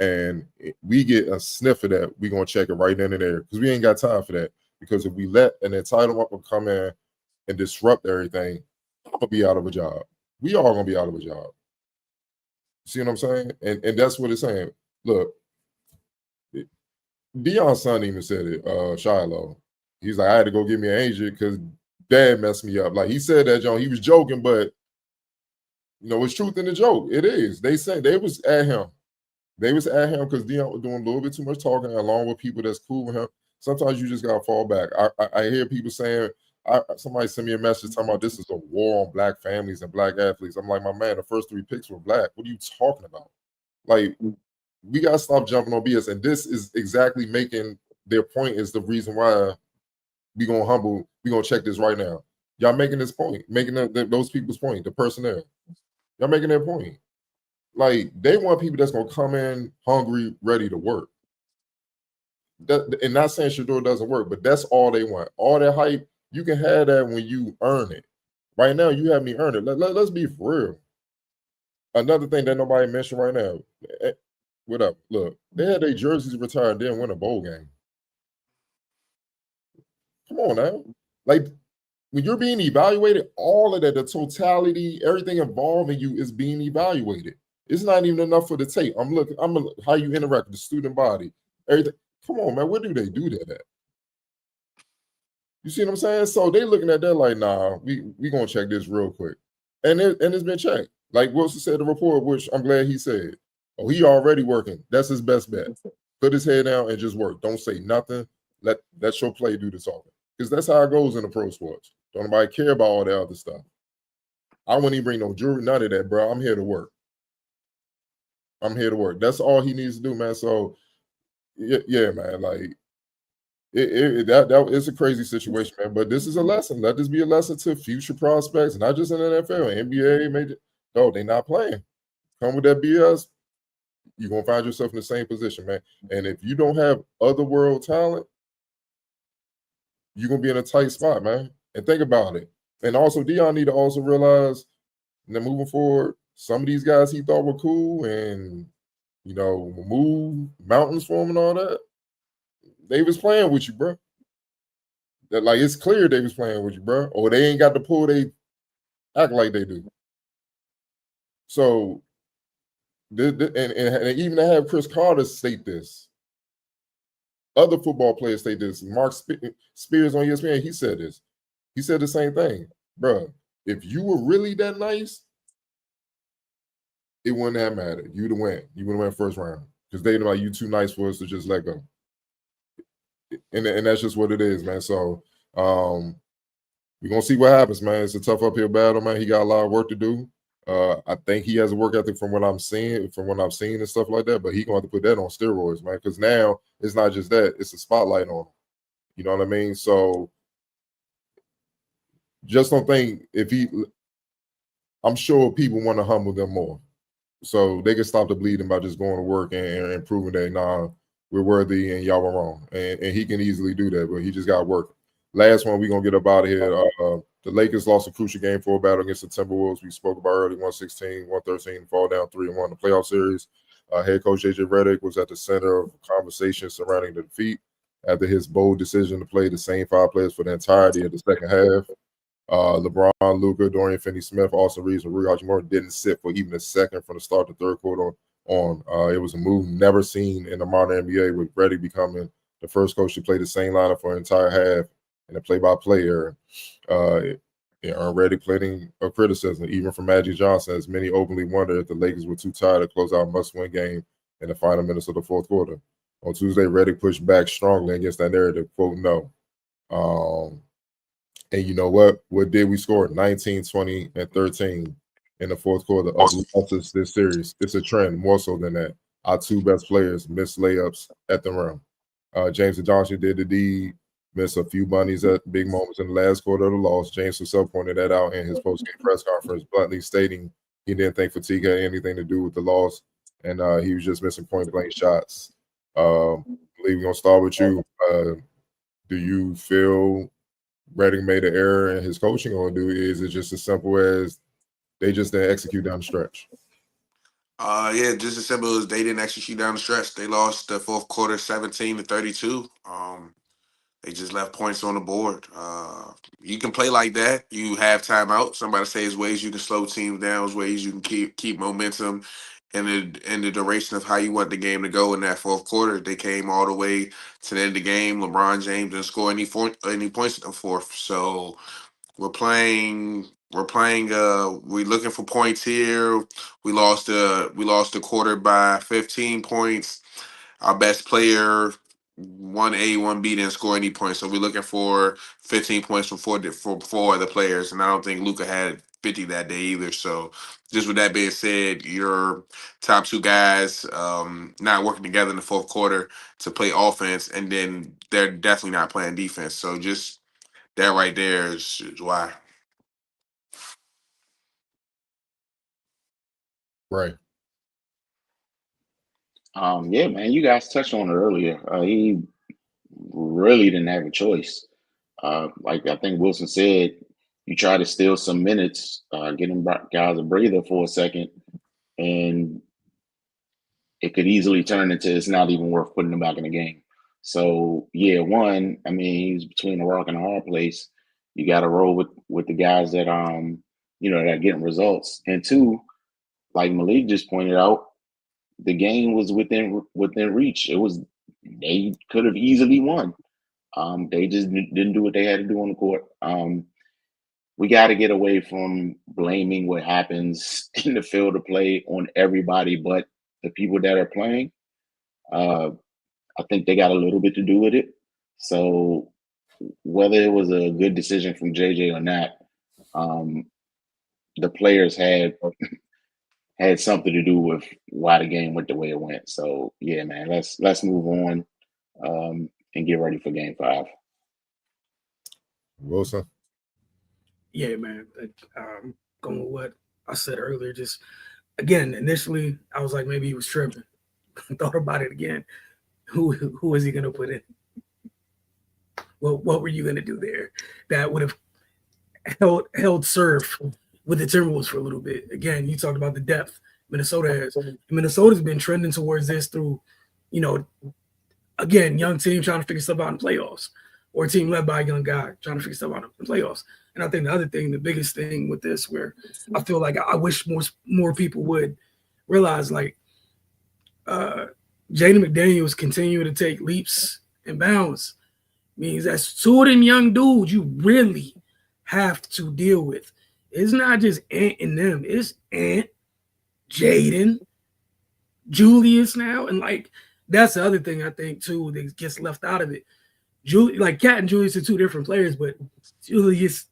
And we get a sniff of that, we're going to check it right then and there because we ain't got time for that. Because if we let an entitlement come in and disrupt everything, I'm going to be out of a job. We all going to be out of a job. See what I'm saying? And that's what it's saying. Look, Deion's son even said it, Shiloh. He's like, I had to go get me an agent because dad messed me up. Like he said that, John, he was joking, but you know, it's truth in the joke. It is. They say they was at him. They was at him because Deion was doing a little bit too much talking along with people that's cool with him. Sometimes you just gotta fall back. I hear people saying, somebody sent me a message talking about this is a war on black families and black athletes. I'm like, my man, the first 3 picks were black. What are you talking about? Like, we gotta stop jumping on BS. And this is exactly making their point is the reason why we gonna check this right now. Y'all making this point, making those people's point, the personnel. Y'all making their point. Like, they want people that's gonna come in hungry, ready to work. And not saying Shedeur doesn't work, but that's all they want. All that hype, you can have that when you earn it. Right now, you haven't even earned it. Let's be for real. Another thing that nobody mentioned right now. What up? Look, they had their jerseys retired, didn't win a bowl game. Come on now. Like, when you're being evaluated, all of that, the totality, everything involved in you is being evaluated. It's not even enough for the tape. I'm looking how you interact with the student body. Everything. Come on, man. Where do they do that at? You see what I'm saying? So they looking at that like, nah, we gonna check this real quick. And it's been checked. Like Wilson said, the report, which I'm glad he said. Oh, he already working. That's his best bet. Put his head down and just work. Don't say nothing. Let your play do the talking. Because that's how it goes in the pro sports. Don't nobody care about all that other stuff. I wouldn't even bring no jewelry, none of that, bro. I'm here to work. I'm here to work. That's all he needs to do, man. So, yeah, man. Like, that it's a crazy situation, man. But this is a lesson. Let this be a lesson to future prospects, not just in the NFL, NBA, major. No, they not playing. Come with that BS, you're gonna find yourself in the same position, man. And if you don't have other world talent, you're gonna be in a tight spot, man. And think about it. And also, Deion need to also realize that moving forward, some of these guys he thought were cool and move mountains for him and all that. They was playing with you, bro. That, like, it's clear they was playing with you, bro. Or they ain't got the pull. They act like they do. So, and even to have Chris Carter state this, other football players state this. Mark Spears on ESPN, he said this. He said the same thing, bro. If you were really that nice, it wouldn't have mattered. You'd have went. You would have went first round because they'd like, you too nice for us to just let go. And that's just what it is, man. So we're gonna see what happens, man. It's a tough uphill battle, man. He got a lot of work to do. I think he has a work ethic from what I've seen and stuff like that. But he's gonna have to put that on steroids, man. Because now it's not just that; it's a spotlight on him. You know what I mean? So just don't think I'm sure people want to humble them more, so they can stop the bleeding by just going to work and proving that we're worthy and y'all were wrong. And he can easily do that, but he just got work. Last one, we're going to get up out of here. The Lakers lost a crucial game 4 battle against the Timberwolves. We spoke about early, 116, 113, fall down 3-1 in the playoff series. Head coach J.J. Redick was at the center of conversation surrounding the defeat after his bold decision to play the same 5 players for the entirety of the second half. LeBron, Luka, Dorian Finney-Smith, Austin Reeves, and Rui Hachimura didn't sit for even a second from the start of the third quarter on. It was a move never seen in the modern NBA, with Redick becoming the first coach to play the same lineup for an entire half and the play-by-play era. And earned Reddick plenty of criticism, even from Magic Johnson, as many openly wonder if the Lakers were too tired to close out a must-win game in the final minutes of the fourth quarter. On Tuesday, Reddick pushed back strongly against that narrative, quote, no. And you know what? What did we score? 19, 20, and 13 in the fourth quarter of losses this series. It's a trend more so than that. Our two best players missed layups at the rim. James Johnson did the deed, missed a few bunnies at big moments in the last quarter of the loss. James himself pointed that out in his post-game press conference, bluntly stating he didn't think fatigue had anything to do with the loss, and he was just missing point-blank shots. Lee, we're going to start with you. Do you feel Reddick made an error in his coaching, or is it just as simple as they just didn't execute down the stretch? Yeah, just as simple as they didn't execute down the stretch. They lost the fourth quarter 17-32. They just left points on the board. You can play like that. You have timeout. Somebody says ways you can slow teams down, ways you can keep momentum in the duration of how you want the game to go in that fourth quarter. They came all the way to the end of the game. LeBron James didn't score any points in the fourth. So we're playing. We're looking for points here. We lost the quarter by 15 points. Our best player, 1A, 1B, didn't score any points. So we're looking for 15 points from four other players. And I don't think Luka had 50 that day either. So just with that being said, your top two guys not working together in the fourth quarter to play offense, and then they're definitely not playing defense. So just that right there is why. Right. Yeah, man, you guys touched on it earlier. He really didn't have a choice. Like I think Wilson said, you try to steal some minutes, get them guys a breather for a second, and it could easily turn into it's not even worth putting them back in the game. So yeah, one, I mean, he's between a rock and a hard place. You got to roll with the guys that that are getting results. And two, like Malik just pointed out, the game was within reach. They could have easily won. They just didn't do what they had to do on the court. We got to get away from blaming what happens in the field of play on everybody but the people that are playing. I think they got a little bit to do with it. So whether it was a good decision from JJ or not, the players had something to do with why the game went the way it went. So yeah, man, let's move on and get ready for Game 5. Wilson. Yeah, man. Going with what I said earlier, just again, initially I was like maybe he was tripping. Thought about it again. Who is he gonna put in? Well, what were you gonna do there that would have held serve with the Timberwolves for a little bit? Again, you talked about the depth Minnesota has. Minnesota's been trending towards this through, again, young team trying to figure stuff out in playoffs, or a team led by a young guy trying to figure stuff out in playoffs. And I think the other thing, the biggest thing with this, where I feel like I wish more people would realize, like, Jaden McDaniels continuing to take leaps and bounds means that's two of them young dudes you really have to deal with. It's not just Ant and them. It's Ant, Jaden, Julius now. And, like, that's the other thing I think, too, that gets left out of it. Cat and Julius are two different players, but Julius,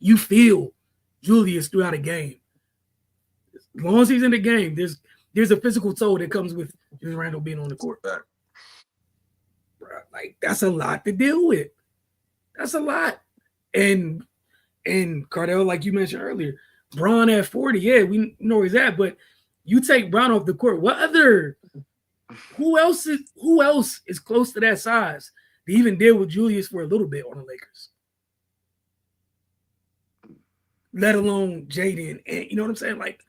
you feel Julius throughout a game. As long as he's in the game, there's a physical toll that comes with just Randle being on the court. Like, that's a lot to deal with. That's a lot. And Cardell, like you mentioned earlier, Bron at 40, yeah, we know where he's at, but you take Bron off the court. Who else is close to that size to even deal with Julius for a little bit on the Lakers? Let alone Jaden, and you know what I'm saying? Like,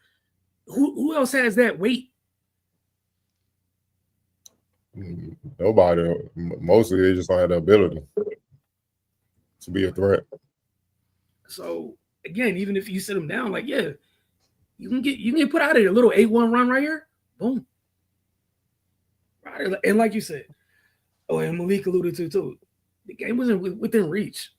who else has that weight? Nobody. Mostly they just don't have the ability to be a threat. So again, even if you sit them down, like, yeah, you can get put out of a little 8-1 run right here. Boom. Right. And like you said, and Malik alluded to too, the game wasn't within reach.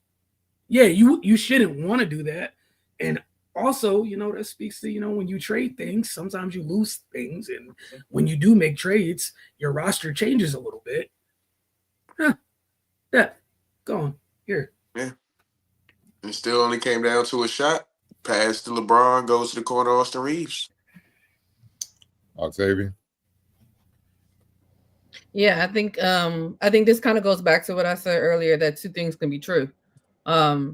Yeah, you shouldn't want to do that. And also, that speaks to, when you trade things, sometimes you lose things. And when you do make trades, your roster changes a little bit. Huh. Yeah. Go on. Here. Yeah. It still only came down to a shot. Pass to LeBron, goes to the corner, Austin Reeves. Octavian. Yeah, I think this kind of goes back to what I said earlier, that two things can be true. I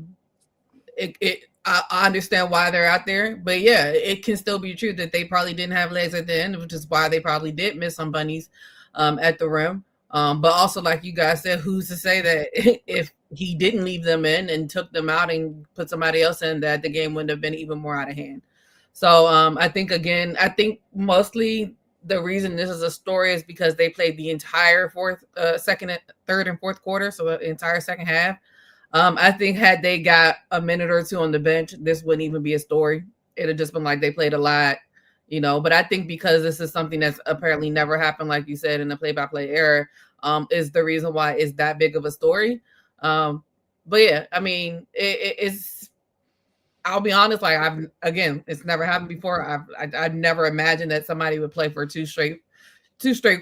understand why they're out there, but yeah, it can still be true that they probably didn't have legs at the end, which is why they probably did miss some bunnies at the rim. But also, like you guys said, who's to say that if he didn't leave them in and took them out and put somebody else in, that the game wouldn't have been even more out of hand. So I think mostly the reason this is a story is because they played the entire second, third, and fourth quarter, so the entire second half. I think had they got a minute or two on the bench, this wouldn't even be a story. It'd have just been like they played a lot, But I think because this is something that's apparently never happened, like you said, in the play-by-play era, is the reason why it's that big of a story. But yeah, I mean, it's. I'll be honest, like it's never happened before. I've never imagined that somebody would play for two straight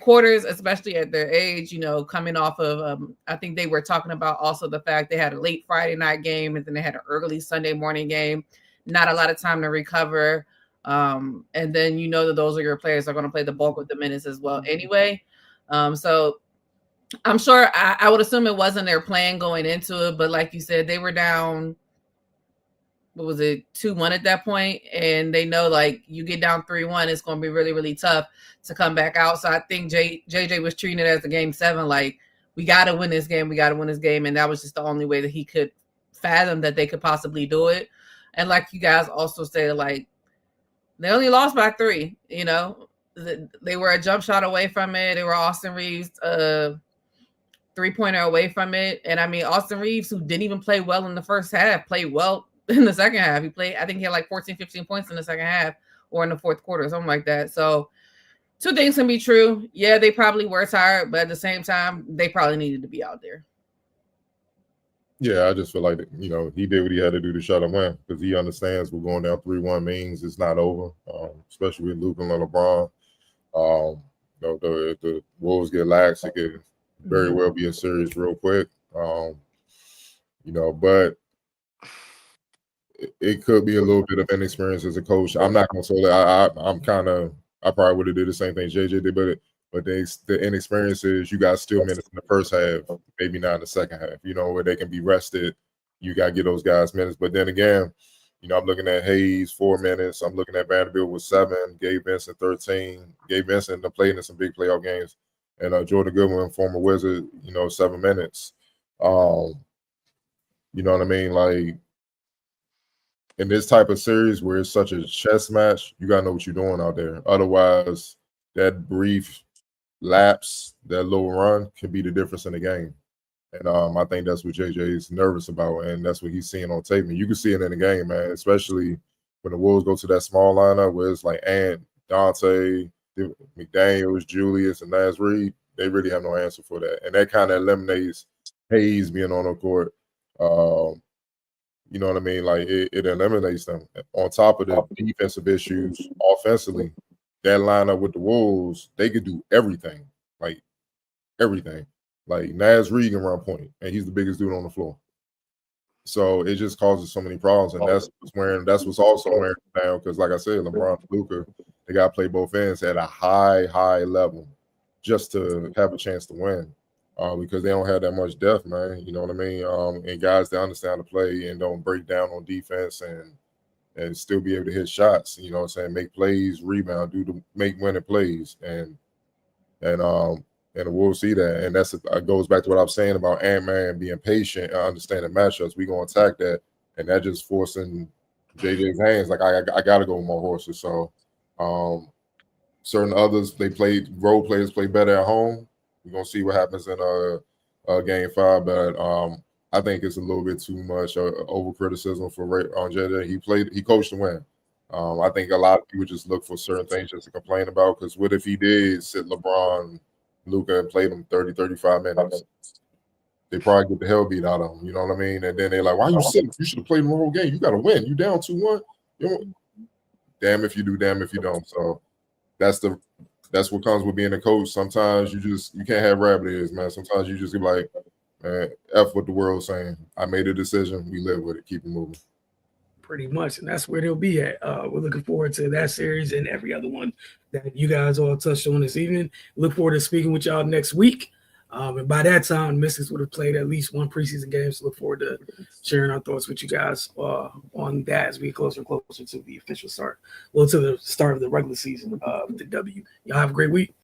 quarters, especially at their age, coming off of, I think they were talking about also the fact they had a late Friday night game and then they had an early Sunday morning game, not a lot of time to recover. And then, that those are your players are going to play the bulk of the minutes as well anyway. So I'm sure I would assume it wasn't their plan going into it, but like you said, they were down, what was it, 2-1 at that point, and they know like you get down 3-1, it's going to be really, really tough to come back out. So I think JJ was treating it as a game 7, like we got to win this game, and that was just the only way that he could fathom that they could possibly do it. And like you guys also said, like they only lost by 3. They were a jump shot away from it. They were Austin Reeves 3-pointer away from it, and I mean Austin Reeves, who didn't even play well in the first half, played well in the second half. I think he had like 14, 15 points in the second half or in the fourth quarter, something like that. So two things can be true. Yeah, they probably were tired, but at the same time, they probably needed to be out there. Yeah, I just feel like, he did what he had to do to shut him in because he understands we're going down 3-1 means it's not over, especially with Luka and LeBron. If the Wolves get lax, it could very well be a series real quick. But it could be a little bit of inexperience as a coach. I'm not going to say that. I probably would have did the same thing JJ did, but the inexperience is you got still minutes in the first half, maybe not in the second half, where they can be rested. You got to get those guys minutes. But then again, I'm looking at Hayes 4 minutes. I'm looking at Vanderbilt with 7, Gabe Vincent 13. Gabe Vincent played in some big playoff games. And Jordan Goodwin, former Wizard, 7 minutes. You know what I mean? Like, in this type of series where it's such a chess match, you got to know what you're doing out there. Otherwise, that brief lapse, that little run can be the difference in the game. And I think that's what JJ is nervous about, and that's what he's seeing on tape. And you can see it in the game, man, especially when the Wolves go to that small lineup where it's like Ant, Dante, McDaniels, Julius, and Naz Reid. They really have no answer for that. And that kind of eliminates Hayes being on the court. You know what I mean? Like, it eliminates them. On top of the defensive issues, offensively, that lineup with the Wolves, they could do everything. Like, everything. Like, Naz Reid can run point, and he's the biggest dude on the floor. So it just causes so many problems, and that's what's also wearing down because, like I said, LeBron and Luka, they got to play both ends at a high level just to have a chance to win. Because they don't have that much depth, man. You know what I mean? And guys that understand to play and don't break down on defense and still be able to hit shots. You know what I'm saying? Make plays, rebound, make winning plays, and we'll see that. And it goes back to what I was saying about Ant-Man being patient and understanding matchups. We gonna attack that, and that just forcing JJ's hands. Like I gotta go with my horses. So certain others role players play better at home. We're gonna see what happens in game 5, but I think it's a little bit too much over criticism for JJ. He coached to win. I think a lot of people just look for certain things just to complain about. Because what if he did sit LeBron, Luka, and played them 30, 35 minutes? they probably get the hell beat out of them. You know what I mean? And then they're like, "Why you sick? You should have played the whole game. You got to win. You down 2-1. Damn if you do, damn if you don't." So that's what comes with being a coach. Sometimes you can't have rabbit ears, man. Sometimes you just be like, man, F what the world's saying. I made a decision. We live with it. Keep it moving. Pretty much, and that's where they'll be at. We're looking forward to that series and every other one that you guys all touched on this evening. Look forward to speaking with y'all next week. And by that time, Mystics would have played at least one preseason game. So look forward to sharing our thoughts with you guys on that as we get closer and closer to the official start. Well, to the start of the regular season of the W. Y'all have a great week.